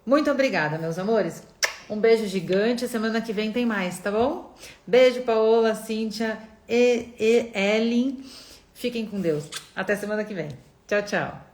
Muito obrigada, meus amores. Um beijo gigante. Semana que vem tem mais, tá bom? Beijo, Paola, Cíntia e Ellen. Fiquem com Deus. Até semana que vem. Tchau, tchau.